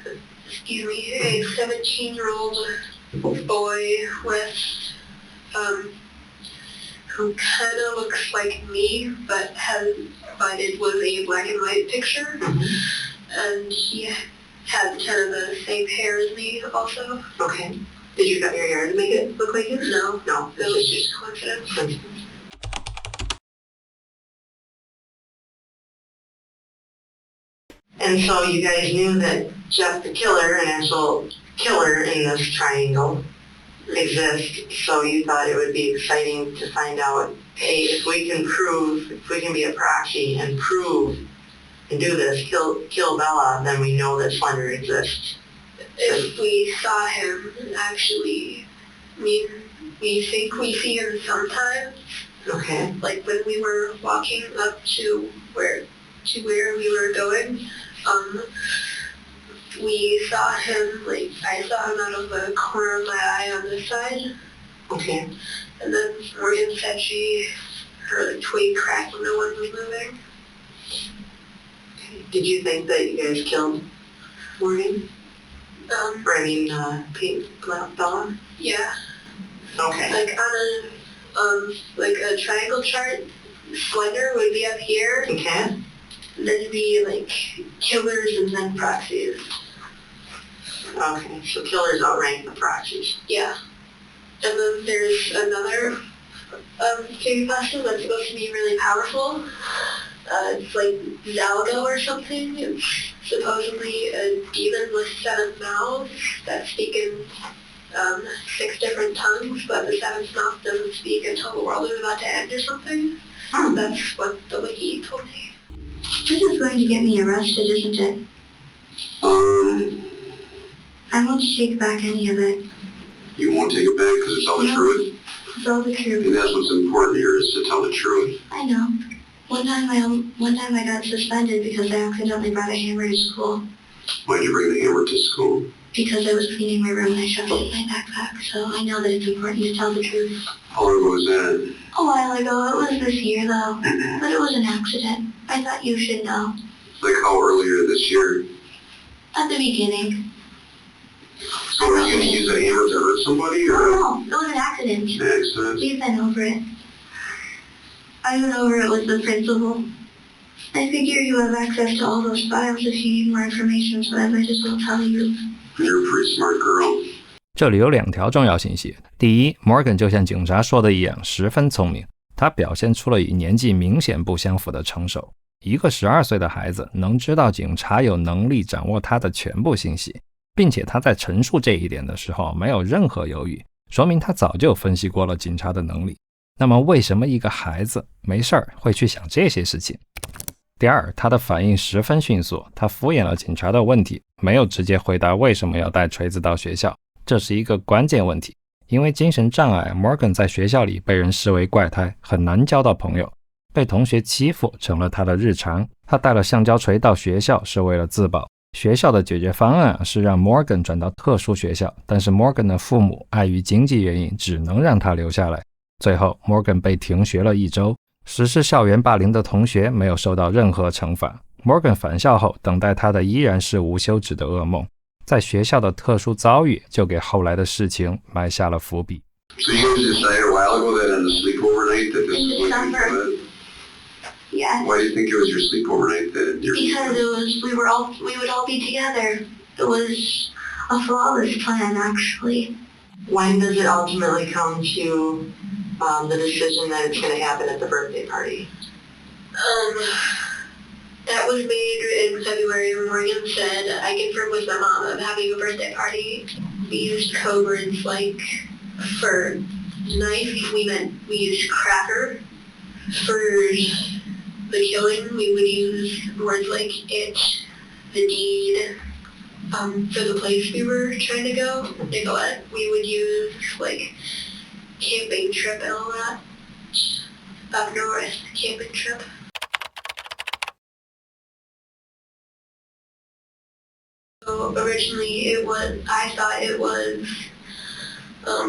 a 17-year-old boy with, who kind of looks like me, but it was a black and white picture, and he had kind of the same hair as me also. Okay. Did you cut your hair to make it look like you? No. No. It was just coincidence. And so you guys knew that Jeff the killer, an actual killer in this triangle, exists, so you thought it would be exciting to find out, hey, if we can be a proxy and prove and do this, kill Bella, then we know that Slender exists. If we saw him, actually, we think we see him sometimes. Okay. Like when we were walking up to where we were going, we saw him, like, I saw him out of the corner of my eye on this side. Okay. And then Morgan said she heard a twig crack when no one was moving. Okay. Did you think that you guys killed Morgan? Payton Bella? Yeah. Okay. Like on a triangle chart, Slender would be up here. Okay. And then it'd be like killers and then proxies. Okay, so killers outrank the proxies. Yeah. And then there's another creepypasta that's supposed to be really powerful. It's like Zalgo or something. It's supposedly a demon with 7 mouths that speak in 6 different tongues, but the 7th mouth doesn't speak until the world is about to end or something. That's what the wiki told me. This is going to get me arrested, isn't it? I won't take back any of it. You won't take it back because it's all the truth? It's all the truth. And that's what's important here, is to tell the truth. I know. One time I got suspended because I accidentally brought a hammer to school. Why'd you bring the hammer to school? Because I was cleaning my room and I shoved it in my backpack, so I know that it's important to tell the truth. How long ago was that? A while ago. It was this year, though. But it was an accident. I thought you should know. Like how earlier this year? At the beginning. So are you going to use a hammer to hurt somebody? Or? No, it was an accident. An accident? We've been over it. I went over it with the principal. I figure you have access to all those files if you need more information, so I might as well tell you. You're a pretty smart girl. 这里有2条重要信息。第一 ，Morgan 就像警察说的一样，十分聪明，他表现出了与年纪明显不相符的成熟。一个12岁的孩子能知道警察有能力掌握他的全部信息，并且他在陈述这一点的时候没有任何犹豫，说明他早就分析过了警察的能力。那么为什么一个孩子没事儿会去想这些事情？第二，他的反应十分迅速，他敷衍了警察的问题，没有直接回答为什么要带锤子到学校，这是一个关键问题。因为精神障碍 ，Morgan 在学校里被人视为怪胎，很难交到朋友，被同学欺负成了他的日常。他带了橡胶锤到学校是为了自保。学校的解决方案是让 Morgan 转到特殊学校，但是 Morgan 的父母碍于经济原因只能让他留下来。最后 Morgan 被停学了1周，实施校园霸凌的同学没有受到任何惩罚。Morgan 返校后等待他的依然是无休止的噩梦，在学校的特殊遭遇就给后来的事情埋下了伏笔。 So you guys decided a while ago that on the sleepover night that this is what you did? Yeah. Why do you think it was your sleepover night that Because we would all be together. It was a flawless plan, actually. When does it ultimately come to the decision that it's going to happen at the birthday party? That was made in February. Morgan said, I confirmed with my mom of having a birthday party. We used code words like, for knife, we used cracker. For the killing, we would use words like it, the deed. For the place we were trying to go, Nicolette, we would use like camping trip and all that. Up north, camping trip. So originally I thought it was,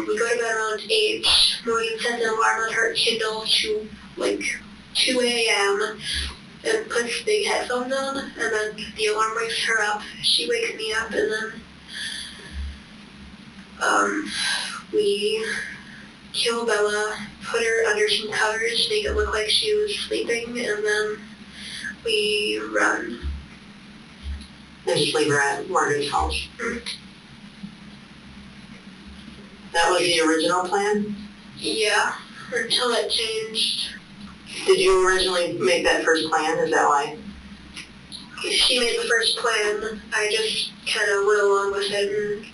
we go to bed around 8, Morgan set the alarm on her Kindle to like 2 a.m. and puts big headphones on, and then the alarm wakes her up. She wakes me up, and then we kill Bella, put her under some covers, make it look like she was sleeping, and then we run. And just leave her at Morgan's house. That was the original plan? Yeah, until it changed. Did you originally make that first plan? Is that why? She made the first plan. I just kind of went along with it and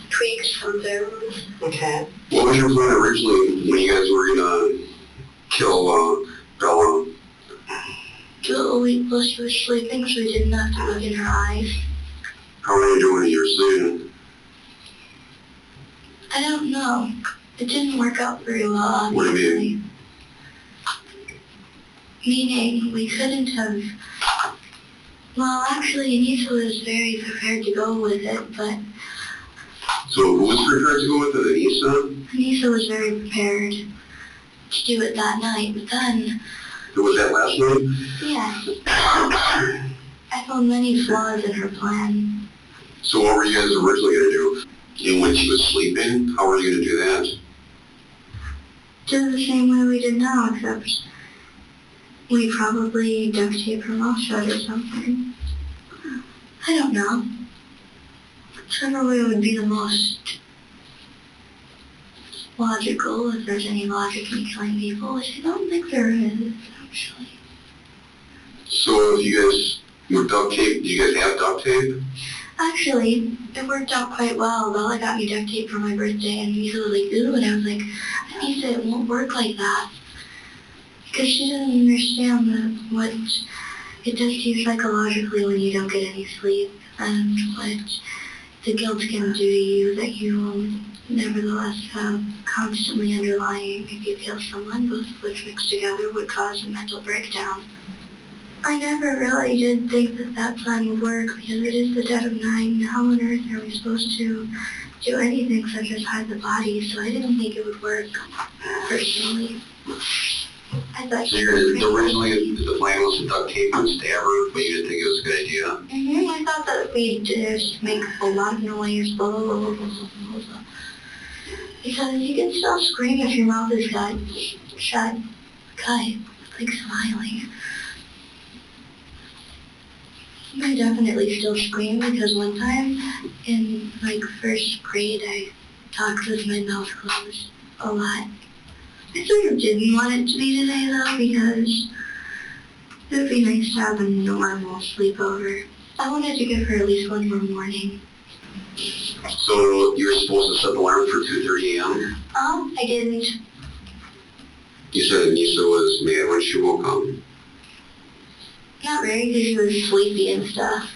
tweaked some things. Okay. What was your plan originally when you guys were gonna kill Bella? Well, she was sleeping, so we didn't have to look in her eyes. How were you doing it? You were sleeping? I don't know. It didn't work out very well, obviously. What do you mean? Meaning, we couldn't have... Well, actually, Anissa was very prepared to go with it, but... So who was prepared to go with it? Anissa? Anissa was very prepared to do it that night, but then... Was that last night? Yeah. I found many flaws in her plan. So what were you guys originally going to do? And when she was sleeping, how were you going to do that? Do the same way we did now, except we probably duct tape her mouth shut or something. I don't know. Whichever way would be the most logical, if there's any logic in killing people, which I don't think there is, actually. So if you guys were duct tape, do you guys have duct tape? Actually, it worked out quite well. Bella got me duct tape for my birthday, and Anissa was like, ooh, and I was like, Anissa, it won't work like that. Because she doesn't understand that what it does to you psychologically when you don't get any sleep, and what the guilt can do to you that you will nevertheless have constantly underlying if you kill someone, both of which mixed together would cause a mental breakdown. I never really did think that that plan would work because it is the dead of night, and how on earth are we supposed to do anything such as hide the body, so I didn't think it would work, personally. I thought So originally the plan was to duct tape and stab her, but you didn't think it was a good idea? I thought that we'd just make a lot of noise, blah, blah, blah, blah, blah, blah. Because you can still scream if your mouth is cut, like smiling. I definitely still scream because one time in like first grade I talked with my mouth closed a lot. I sort of didn't want it to be today though because it would be nice to have a normal sleepover. I wanted to give her at least one more morning. So you were supposed to set the alarm for 2:30 a.m.? I didn't. You said Anissa was mad when she woke up. Not very, because she was sleepy and stuff.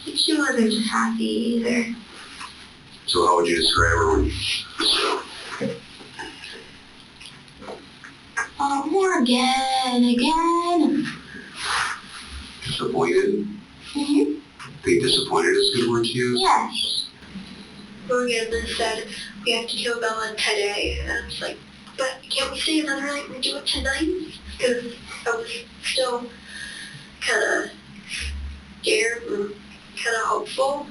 But she wasn't happy either. So how would you describe her when Oh, Morgan, again. disappointed? Mm-hmm. Think disappointed is a good word to use? Yes. Morgan said, we have to kill Bella today. And I was like, but can't we stay another night and do it tonight? Because I was still kind of scared and kind of hopeful.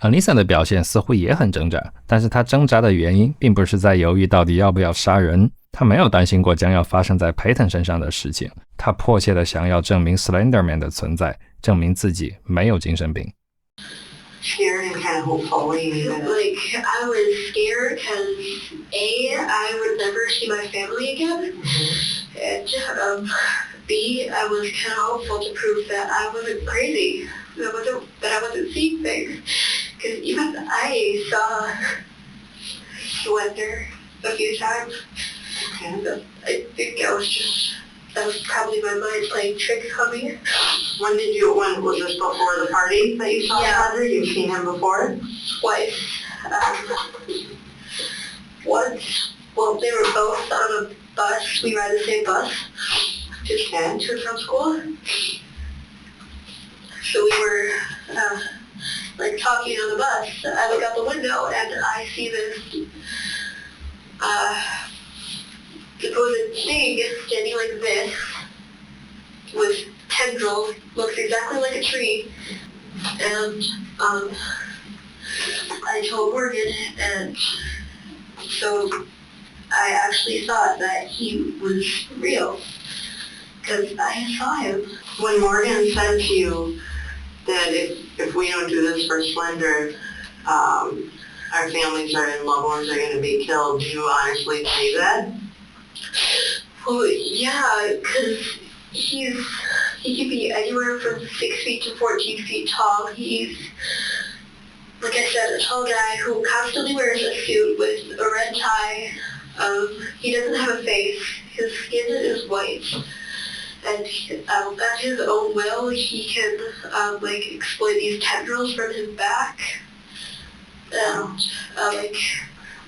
Anissa 的表现似乎也很挣扎，但是她挣扎的原因并不是在犹豫到底要不要杀人，她没有担心过将要发生在 Payton 身上的事情，她迫切地想要证明 Slenderman 的存在，证明自己没有精神病。Scared and kind of hopeful. What do you mean by that? Like, I was scared because A, I would never see my family again, and B, I was kind of hopeful to prove that I wasn't crazy, that I wasn't seeing things, because even I saw Slender a few times, and I think that was probably my mind playing tricks on me. When was this before the party that you saw Slender? You've seen him before? Twice. Once, well, they were both on a bus. We ride the same bus, just to and from school. So we were, like, talking on the bus. I look out the window and I see this, supposed thing standing like this, with tendrils, looks exactly like a tree, and I told Morgan, and so I actually thought that he was real, because I saw him. When Morgan said to you that if we don't do this for Slender, our families and loved ones are going to be killed, do you honestly believe that? Well, yeah, because he can be anywhere from 6 feet to 14 feet tall. He's, like I said, a tall guy who constantly wears a suit with a red tie. He doesn't have a face. His skin is white. And at his own will, he can exploit these tendrils from his back and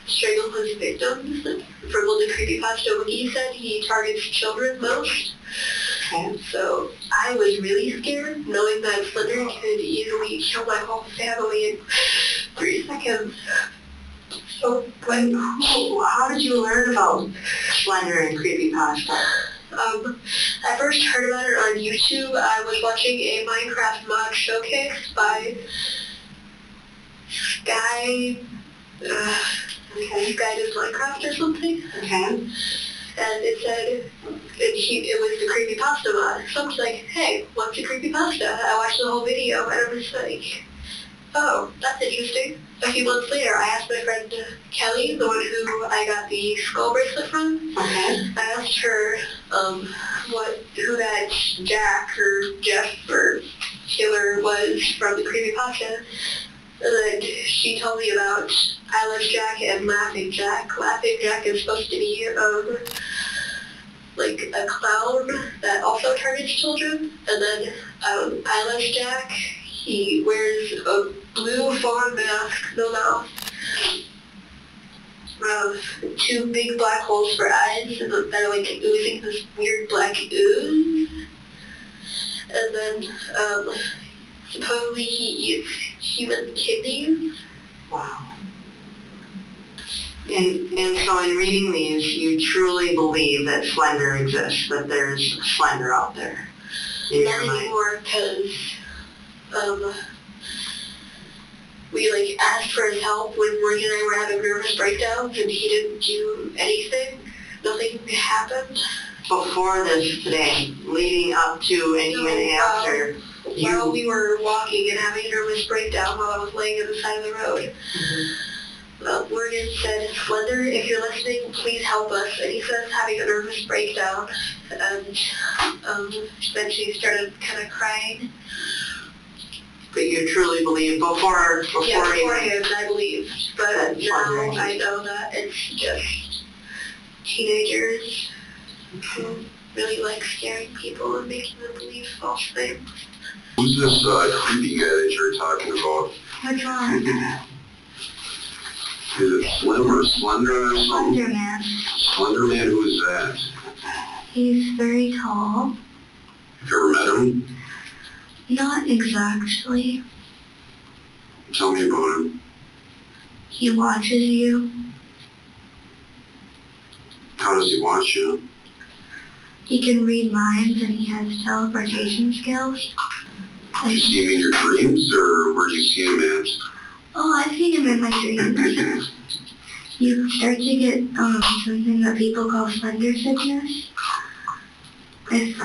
strangle his victims. From the creepypasta, when he said he targets children most. And so I was really scared, knowing that Slender could easily kill my whole family in 3 seconds. So how did you learn about Slender and creepypasta? I first heard about it on YouTube. I was watching a Minecraft mod showcase by Sky does Minecraft or something. Okay. And it said, it was the creepypasta mod. So I was like, hey, what's a creepypasta? I watched the whole video and I was like, oh, that's interesting. A few months later, I asked my friend Kelly, the one who I got the skull bracelet from. Okay. I asked her who that Jack or Jeff or killer was from the creepypasta. And then she told me about I Love Jack and Laughing Jack. Laughing Jack is supposed to be like a clown that also targets children. And then I Love Jack, he wears a blue fawn mask, no mouth, 2 big black holes for eyes that are like oozing this weird black ooze. And then supposedly he eats human kidneys. Wow. And so in reading these, you truly believe that Slender exists, that there's Slender out there in your mind? Not anymore, because we asked for his help when Morgan and I were having nervous breakdowns, and he didn't do anything. Nothing happened. Before this today, leading up to and even after, while we were walking and having a nervous breakdown while I was laying on the side of the road. Morgan said, Slender, if you're listening, please help us. And he says having a nervous breakdown. And then she started kind of crying. But you truly believe beforehand, I believed. But now I know that it's just teenagers who really like scaring people and making them believe false things. Who's this creepy guy that you're talking about? Which one? Is it Slim or Slender or something? Slender Man. Slender Man, who is that? He's very tall. Have you ever met him? Not exactly. Tell me about him. He watches you. How does he watch you? He can read minds and he has teleportation skills. Do you see him in your dreams, or where do you see him at? Oh, I've seen him in my dreams. You start to get something that people call slender sickness. If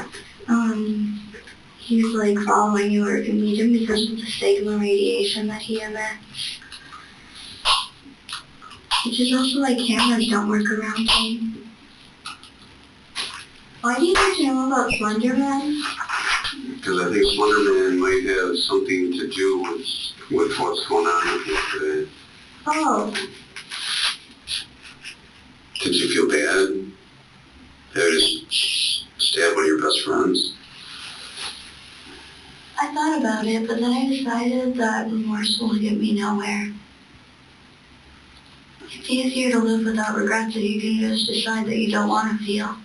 he's like following you or if you meet him because of the signal radiation that he emits. Which is also why cameras don't work around him. Why do you guys know about Slender Man? Because I think Slender Man might have something to do with what's going on with you today. Oh. Did you feel bad? Have you just stabbed one of your best friends? I thought about it, but then I decided that remorse will get me nowhere. It's easier to live without regrets if you can just decide that you don't want to feel.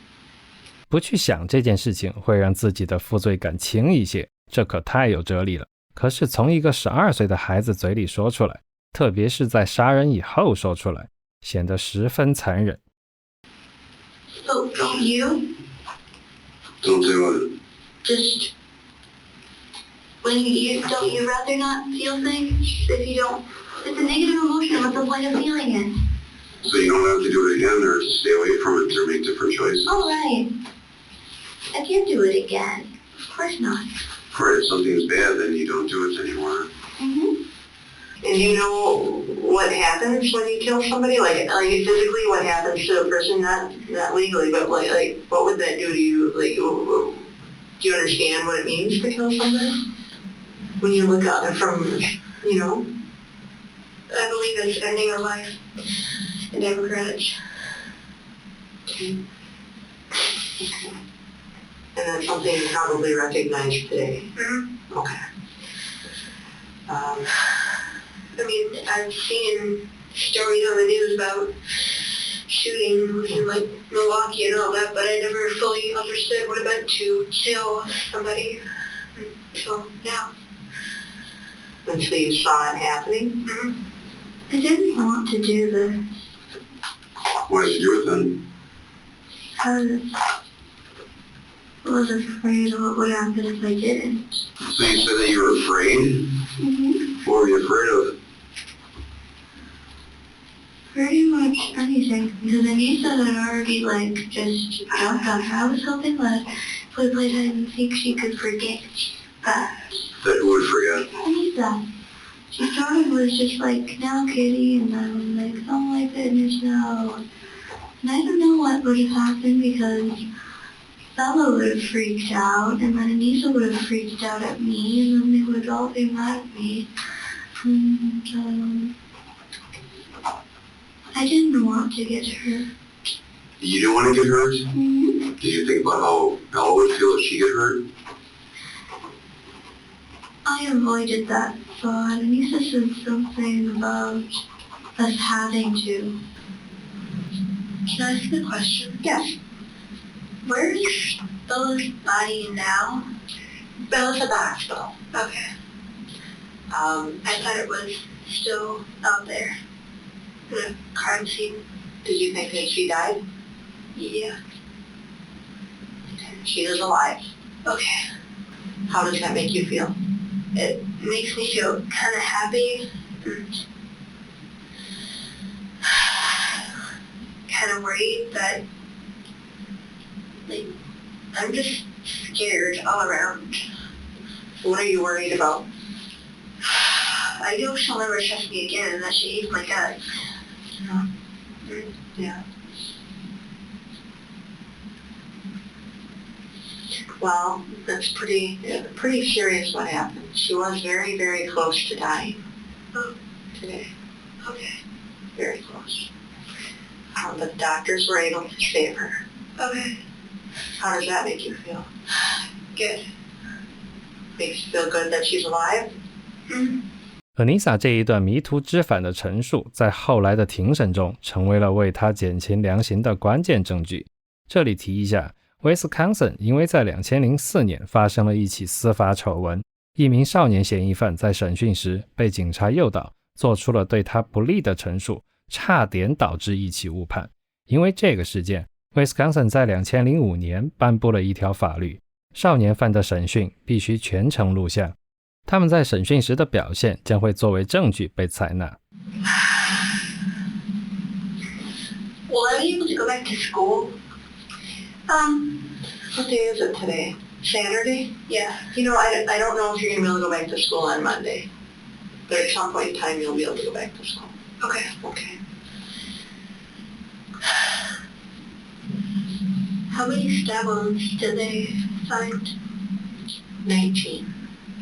不去想这件事情会让自己的负罪感轻一些，这可太有哲理了。可是从一个12岁的孩子嘴里说出来，特别是在杀人以后说出来，显得十分残忍。So, you? Don't do it. Just, when don't you rather not feel things? If you don't, it's a negative emotion, what's the point of feeling it? So you don't have to do it again or to stay away from it or make different choices. Oh, right. I can't do it again. Of course not. Right, if something's bad, then you don't do it anymore. Mm-hmm. And do you know what happens when you kill somebody? Like physically what happens to a person, not legally, but like what would that do to you? Like, do you understand what it means to kill somebody? When you look at it from, you know? I believe it's ending a life. And I regret it. Okay. And that's something you probably recognize today. Mm-hmm. Okay. I mean, I've seen stories on the news about shootings in like Milwaukee and all that, but I never fully understood what it meant to kill somebody until now. Until you saw it happening? Mm-hmm. I didn't want to do this. What did you do with them? I was afraid of what would happen if I didn't. So you said that you were afraid? Mm-hmm. What were you afraid of? Pretty much anything, because Anissa had already just jumped on her. I was hoping that if we played hide and seek, she could forget that. That who would forget? Anissa. She started was just like, now kitty, and I was like, oh my goodness, no. And I don't know what would have happened because Bella would have freaked out, and then Anissa would have freaked out at me, and then they would all be mad at me. And I didn't want to get hurt. You didn't want to get hurt? Mm-hmm. Did you think about how Bella would feel if she get hurt? I avoided that thought. Anissa said something about us having to. Can I ask a question? Yes. Where's Bella's body now? Bella's at the hospital. Okay. I thought it was still out there. In a crime scene. Did you think that she died? Yeah. She is alive. Okay. How does that make you feel? It makes me feel kind of happy. Kind of worried that, I'm just scared all around. What are you worried about? I know she'll never trust me again and that she hates my guts. Yeah. Well, that's pretty serious what happened. She was very, very close to dying today. Okay. Very close. But the doctors were able to save her. Okay. How does that make you feel? Good. Makes you feel good that she's alive? Anissa 这一段迷途知返的陈述，在后来的庭审中成为了为她减轻量刑的关键证据。这里提一下，威斯康森因为在2004年发生了一起司法丑闻，一名少年嫌疑犯在审讯时被警察诱导，做出了对他不利的陈述，差点导致一起误判。因为这个事件，威斯康森在2005年颁布了一条法律，少年犯的审讯必须全程录像，他们在审讯时的表现将会作为证据被采纳。Will I be able to go back to school? What day is it today? Saturday? Yeah. You know, I don't know if you're going to be able to go back to school on Monday. But at some point in time, you'll be able to go back to school. Okay. Okay. How many stab wounds did they find? 19.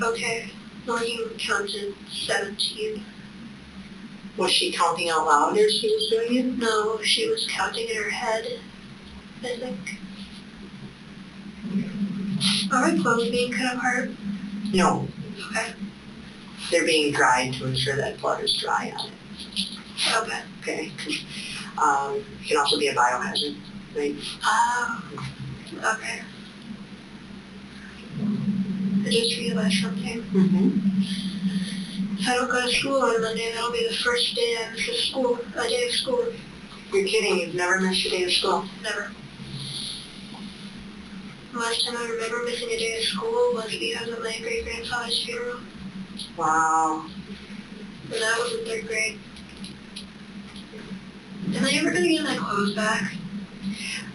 Okay. Well, you counted 17. Was she counting out loud as she was doing it? No, she was counting in her head, I think. Are my clothes being cut apart? No. Okay. They're being dried to ensure that blood is dry on it. Okay. Okay. It can also be a biohazard, right? Okay. I just realized something. If I don't go to school on Monday, that'll be the first day I miss a day of school. You're kidding, you've never missed a day of school? Never. The last time I remember missing a day of school was because of my great-grandfather's funeral. Wow. And that was in 3rd grade. And I she ever gonna get my clothes back?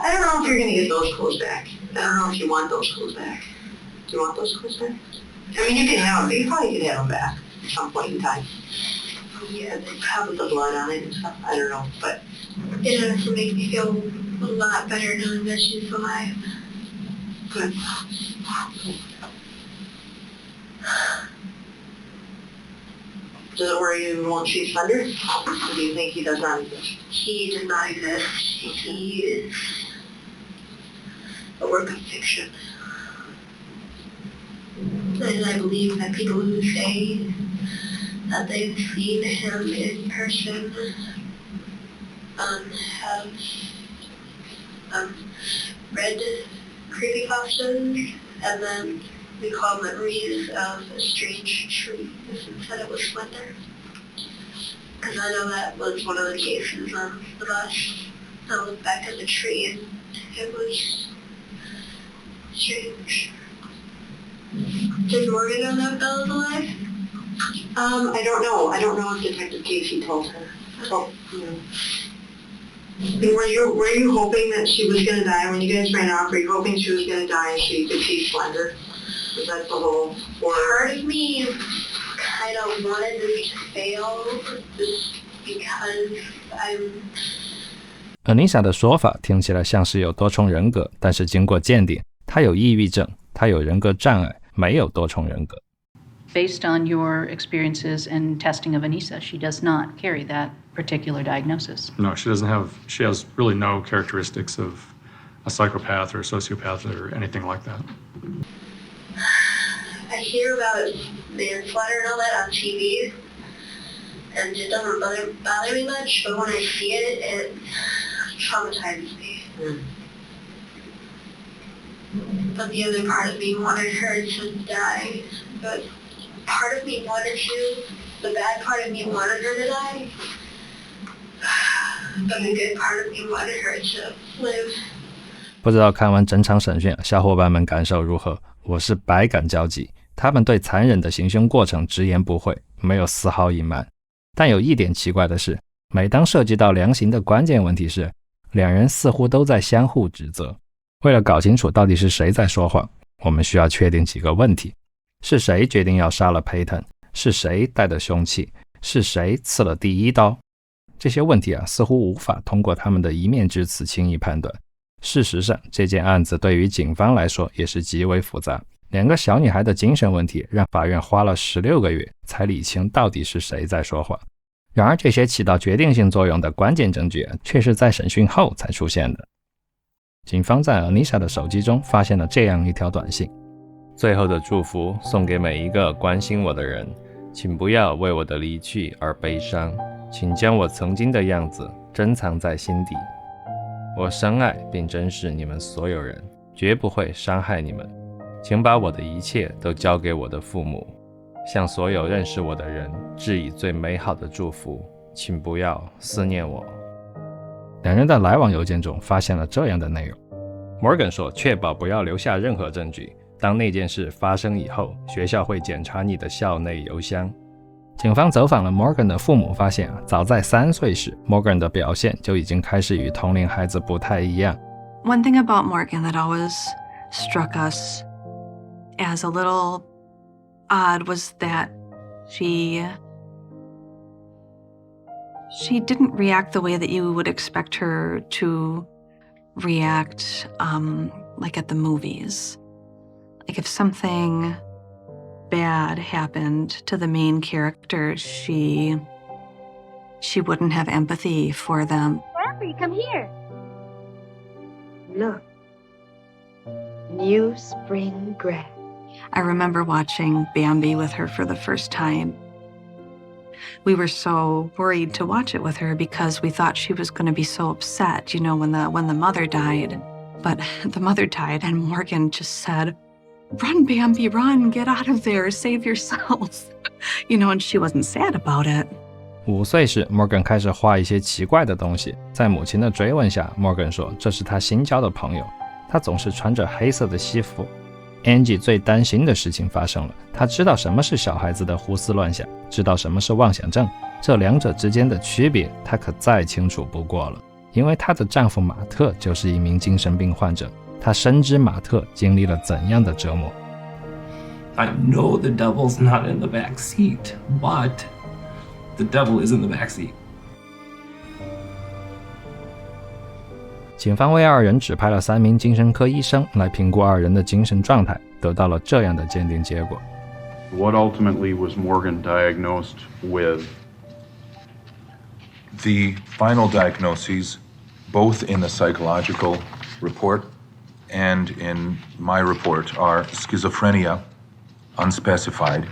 I don't know if you're going to get those clothes back. I don't know if you want those clothes back. Do you want those clothes back? I mean, you can have them. You probably could have them back at some point in time. Yeah, they have the blood on it and stuff. I don't know, but... It honestly makes me feel a lot better knowing that she's alive. Good. Does it worry you won't see Slender? Or do you think he does not exist? He does not exist. He is a work of fiction. And I believe that people who say that they've seen him in person have read creepypastas and then recall memories of a strange tree and said it was Slender. Because I know that was one of the cases on the bus. I looked back at the tree and it was strange. Does Morgan know that Bella's alive? I don't know. I don't know if Detective Casey told her. So, And were you hoping that she was going to die when you guys ran off? Were you hoping she was going to die and so you could see Slender? Was that the whole... Part of me kind of wanted this to fail just because I'm... Anissa 的说法听起来像是有多重人格，但是经过鉴定，她有抑郁症，她有人格障碍，没有多重人格。Based on your experiences and testing of Anissa, she does not carry that particular diagnosis. No, she has really no characteristics of a psychopath or a sociopath or anything like that. I hear about manslaughter and all that on TV, and it doesn't bother me much, but when I see it, it traumatizes me. But the other part of me wanted her to die, but part of me wanted to, the bad part of me wanted her to die, but the good part of me wanted her to live. 不知道看完整场审讯，小伙伴们感受如何？我是百感交集，他们对残忍的行凶过程直言不讳，没有丝毫隐瞒。但有一点奇怪的是，每当涉及到量刑的关键问题时，两人似乎都在相互指责。为了搞清楚到底是谁在说谎，我们需要确定几个问题：是谁决定要杀了 Payton？ 是谁带的凶器？是谁刺了第一刀？这些问题似乎无法通过他们的一面之词轻易判断。事实上，这件案子对于警方来说也是极为复杂。两个小女孩的精神问题让法院花了16个月才理清到底是谁在说谎。然而这些起到决定性作用的关键证据却是在审讯后才出现的。警方在 Anissa 的手机中发现了这样一条短信：最后的祝福送给每一个关心我的人，请不要为我的离去而悲伤，请将我曾经的样子珍藏在心底。我深爱并珍视你们所有人，绝不会伤害你们。请把我的一切都交给我的父母，向所有认识我的人致以最美好的祝福，请不要思念我。两人的来往邮件中发现了这样的内容。Morgan 说，确保不要留下任何证据，当那件事发生以后，学校会检查你的校内邮箱。警方走访了 Morgan 的父母，发现早在3岁时 Morgan 的表现就已经开始与同龄孩子不太一样。 One thing about Morgan that always struck us as a little odd was that she didn't react the way that you would expect her to react, like at the movies. Like if something bad happened to the main character, she wouldn't have empathy for them. Barbie, come here. Look. New spring grass. I remember watching Bambi with her for the first time. We were so worried to watch it with her because we thought she was going to be so upset, you know, when the mother died. But the mother died and Morgan just said, "Run, Bambi, run, get out of there, save yourself." You know, and she wasn't sad about it. 5岁时 Morgan 开始画一些奇怪的东西，在母亲的追问下 Morgan 说这是他新交的朋友，他总是穿着黑色的西服。Angie 最担心的事情发生了，她知道什么是小孩子的胡思乱想，知道什么是妄想症，这两者之间的区别她可再清楚不过了。因为她的丈夫马特就是一名精神病患者，她深知马特经历了怎样的折磨。I know the devil's not in the back seat, but the devil is in the back seat. 警方为二人指派了3名精神科医生来评估二人的精神状态，得到了这样的鉴定结果。What ultimately was Morgan diagnosed with? The final diagnoses, both in the psychological report and in my report, are schizophrenia, unspecified,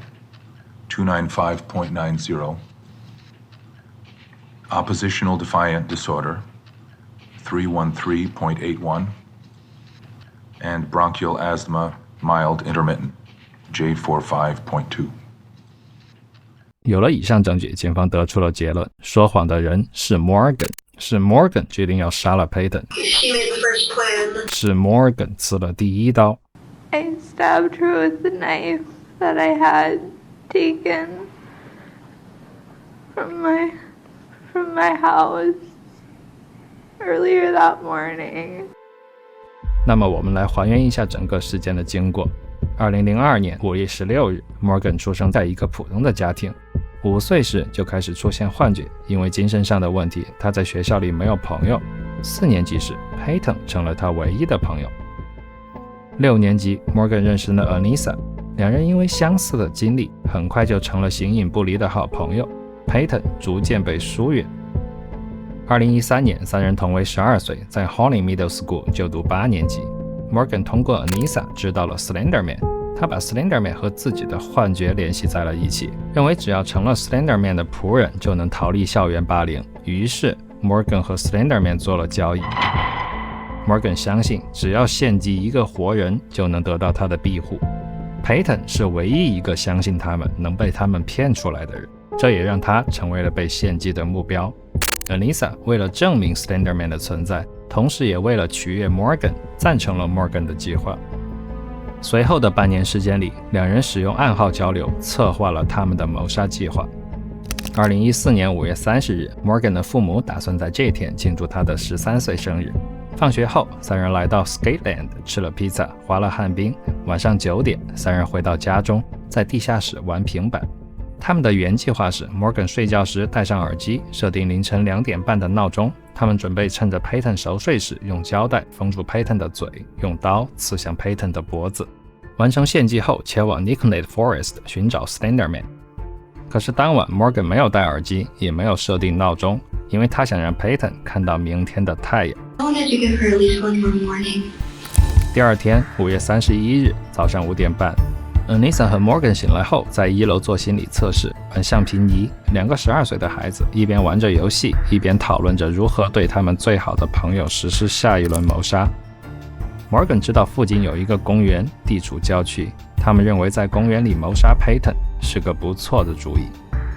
295.90, oppositional defiant disorder, 313.81, and bronchial asthma, mild intermittent, J45.2。有了以上证据，警方得出了结论：说谎的人是 Morgan， 是 Morgan 决定要杀了 Payton， She made the first plan. 是 Morgan 刺了第一刀。I stabbed her with the knife that I had taken from my house earlier that morning. 那么我们来还原一下整个事件的经过。2002年5月16日 Morgan 出生在一个普通的家庭，5岁时就开始出现幻觉，因为精神上的问题，他在学校里没有朋友。4年级时 Payton 成了他唯一的朋友。6年级 Morgan 认识了 Anissa， 两人因为相似的经历，很快就成了形影不离的好朋友。Payton 逐渐被疏远。2013年3人同为12岁，在 Holly Middle School 就读8年级。Morgan 通过 Anissa 知道了 Slenderman， 他把 Slenderman 和自己的幻觉联系在了一起，认为只要成了 Slenderman 的仆人就能逃离校园霸凌，于是 Morgan 和 Slenderman 做了交易。Morgan 相信只要献祭一个活人就能得到他的庇护。Payton 是唯一一个相信他们能被他们骗出来的人，这也让他成为了被献祭的目标。Anissa 为了证明 Slenderman 的存在，同时也为了取悦 Morgan， 赞成了 Morgan 的计划。随后的半年时间里，两人使用暗号交流，策划了他们的谋杀计划。2014年5月30日 Morgan 的父母打算在这天庆祝他的13岁生日。放学后，3人来到 Skateland 吃了披萨，滑了旱冰。晚上9点，3人回到家中，在地下室玩平板。他们的原计划是 Morgan 睡觉时戴上耳机，设定凌晨2点半的闹钟。他们准备趁着 Payton 熟睡时，用胶带封住 Payton 的嘴，用刀刺向 Payton 的脖子。完成献祭后，前往 Nicollet Forest 寻找 Slenderman。可是当晚 Morgan 没有戴耳机，也没有设定闹钟，因为他想让 Payton 看到明天的太阳。I wanted to give her at least one more morning. 第二天5月31日早上5点半，Anissa 和 Morgan 醒来后，在1楼做心理测试，玩橡皮泥。2个12岁的孩子一边玩着游戏，一边讨论着如何对他们最好的朋友实施下一轮谋杀。Morgan 知道附近有一个公园，地处郊区，他们认为在公园里谋杀 Payton 是个不错的主意。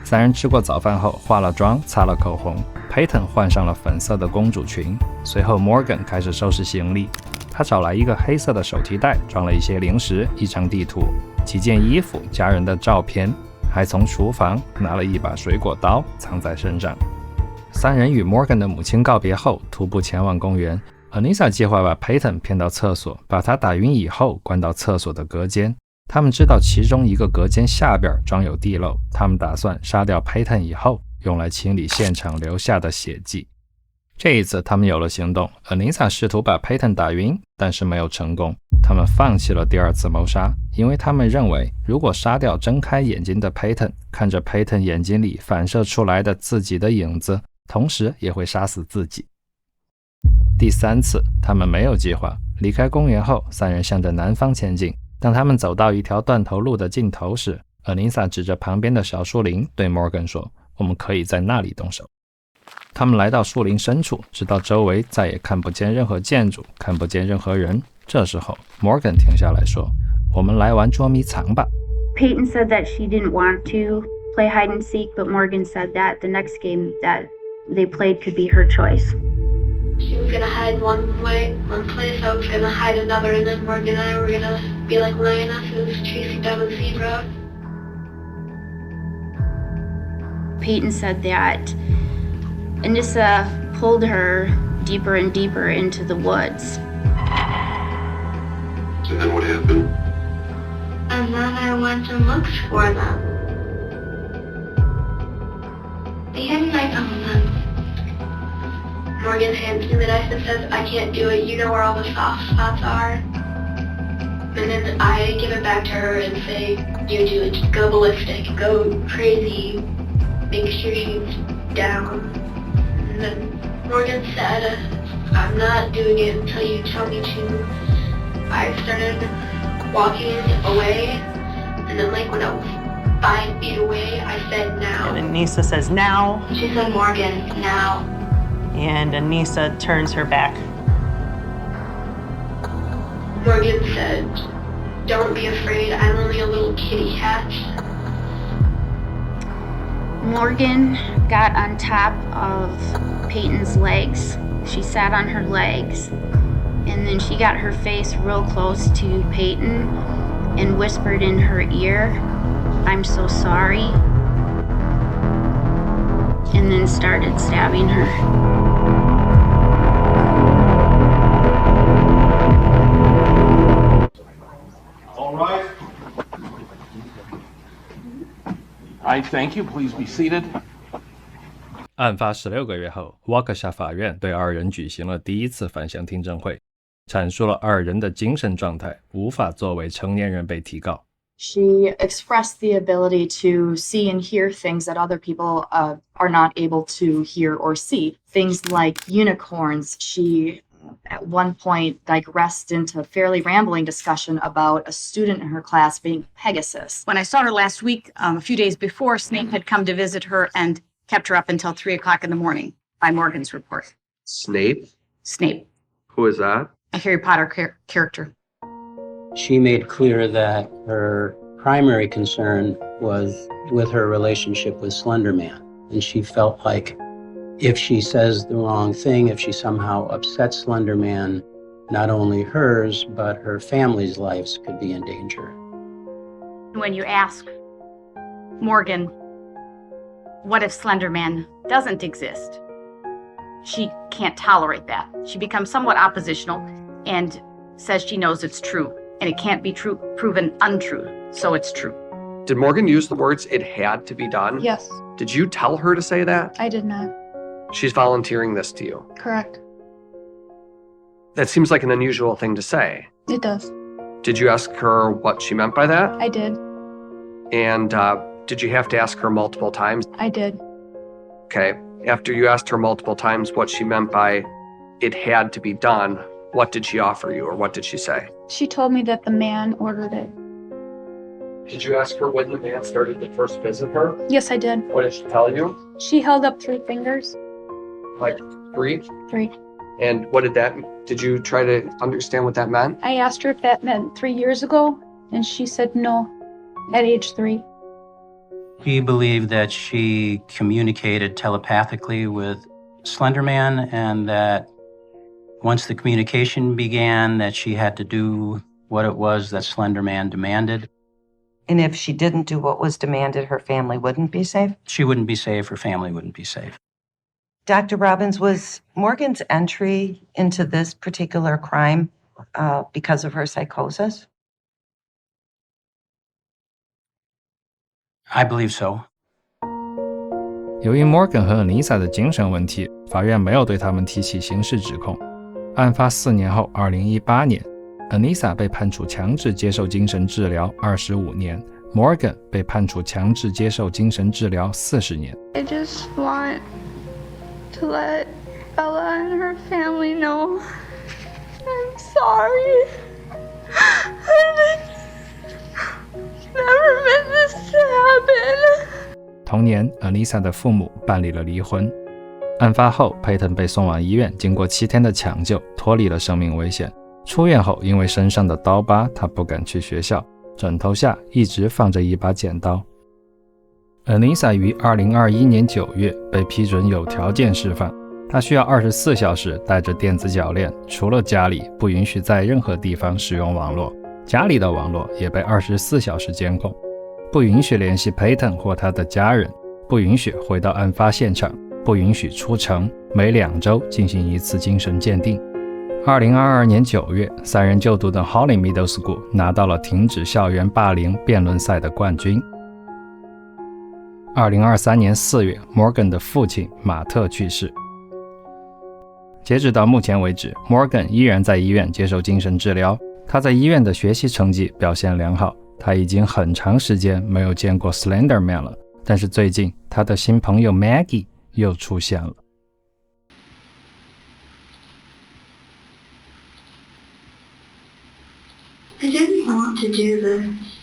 3人吃过早饭后，化了妆，擦了口红。Payton 换上了粉色的公主裙。随后 Morgan 开始收拾行李，他找来一个黑色的手提袋，装了一些零食、一张地图、几件衣服、家人的照片，还从厨房拿了一把水果刀藏在身上。3人与 Morgan 的母亲告别后，徒步前往公园。Anissa 计划把 Payton 骗到厕所，把他打晕以后关到厕所的隔间。他们知道其中一个隔间下边装有地漏，他们打算杀掉 Payton 以后，用来清理现场留下的血迹。这一次他们有了行动， Anissa 试图把 Payton 打晕，但是没有成功。他们放弃了第二次谋杀，因为他们认为如果杀掉睁开眼睛的 Payton， 看着 Payton 眼睛里反射出来的自己的影子，同时也会杀死自己。第3次他们没有计划，离开公园后，3人向着南方前进。当他们走到一条断头路的尽头时， Anissa 指着旁边的小树林对 Morgan 说，我们可以在那里动手。他们来到树林深处，直到周围再也看不见任何建筑，看不见任何人。这时候 Morgan 停下来说，我们来玩捉迷藏吧。 Payton said that she didn't want to play hide and seek, but Morgan said that the next game that they played could be her choice. She was gonna hide one place, I was gonna hide another, and then Morgan and I were gonna be like lionesses chasing down a zebra. Payton said that Anissa pulled her deeper and deeper into the woods. And then what happened? And then I went and looked for them. They had a knife on them. Morgan hands me the knife and says, I can't do it, you know where all the soft spots are. And then I give it back to her and say, you do it, just go ballistic, go crazy, make sure she's down. And then Morgan said, I'm not doing it until you tell me to. I started walking away, and then like when I was 5 feet away, I said now. And Anissa says now. She said Morgan, now. And Anissa turns her back. Morgan said, don't be afraid, I'm only a little kitty cat. Morgan got on top of Payton's legs. She sat on her legs, and then she got her face real close to Payton and whispered in her ear, I'm so sorry, and then started stabbing her. All right. I thank you. Please be seated. 案发16个月后，沃克夏法院对二人举行了第一次反向听证会，阐述了二人的精神状态无法作为成年人被提告。She expressed the ability to see and hear things that other people are not able to hear or see. Things like unicorns. She at one point digressed into a fairly rambling discussion about a student in her class being Pegasus. When I saw her last week, a few days before, Snape had come to visit her and kept her up until 3 o'clock in the morning, by Morgan's report. Snape? Snape. Who is that? A Harry Potter character. She made clear that her primary concern was with her relationship with Slender Man. And she felt like if she says the wrong thing, if she somehow upsets Slender Man, not only hers, but her family's lives could be in danger. When you ask Morgan, what if Slender Man doesn't exist? She can't tolerate that. She becomes somewhat oppositional and says she knows it's true, and it can't be proven untrue, so it's true. Did Morgan use the words, it had to be done? Yes. Did you tell her to say that? I did not. She's volunteering this to you. Correct. That seems like an unusual thing to say. It does. Did you ask her what she meant by that? I did. And did you have to ask her multiple times? I did. Okay. After you asked her multiple times what she meant by it had to be done, what did she offer you, or what did she say? She told me that the man ordered it. Did you ask her when the man started to first visit her? Yes, I did. What did she tell you? She held up 3 fingers. Like 3? 3. And what did that, did you try to understand what that meant? I asked her if that meant 3 years ago, and she said no, at age 3. She believed that she communicated telepathically with Slender Man, and that once the communication began, that she had to do what it was that Slender Man demanded. And if she didn't do what was demanded, her family wouldn't be safe? She wouldn't be safe, her family wouldn't be safe. Dr. Robbins, was Morgan's entry into this particular crime because of her psychosis? I believe so. 由于 Morgan 和 Anissa 的精神问题，法院没有对他们提起刑事指控。案发4年后，2018年 ，Anissa 被判处强制接受精神治疗25年 ，Morgan 被判处强制接受精神治疗40年。I just want to let Bella and her family know I'm sorry. Never meant this to happen. 同年 ，Anissa 的父母办理了离婚。案发后 ，Payton 被送往医院，经过7天的抢救，脱离了生命危险。出院后，因为身上的刀疤，他不敢去学校，枕头下一直放着一把剪刀。Anissa 于2021年9月被批准有条件释放，她需要24小时带着电子脚链，除了家里，不允许在任何地方使用网络。家里的网络也被24小时监控，不允许联系 Payton 或他的家人，不允许回到案发现场，不允许出城，每2周进行一次精神鉴定。2022年9月，3人就读的 Holly Middle School 拿到了停止校园霸凌辩论赛的冠军。2023年4月 ，Morgan 的父亲马特去世。截止到目前为止 ，Morgan 依然在医院接受精神治疗。他在医院的学习成绩表现良好。他已经很长时间没有见过 Slender Man 了，但是最近他的新朋友 Maggie 又出现了。I didn't want to do this.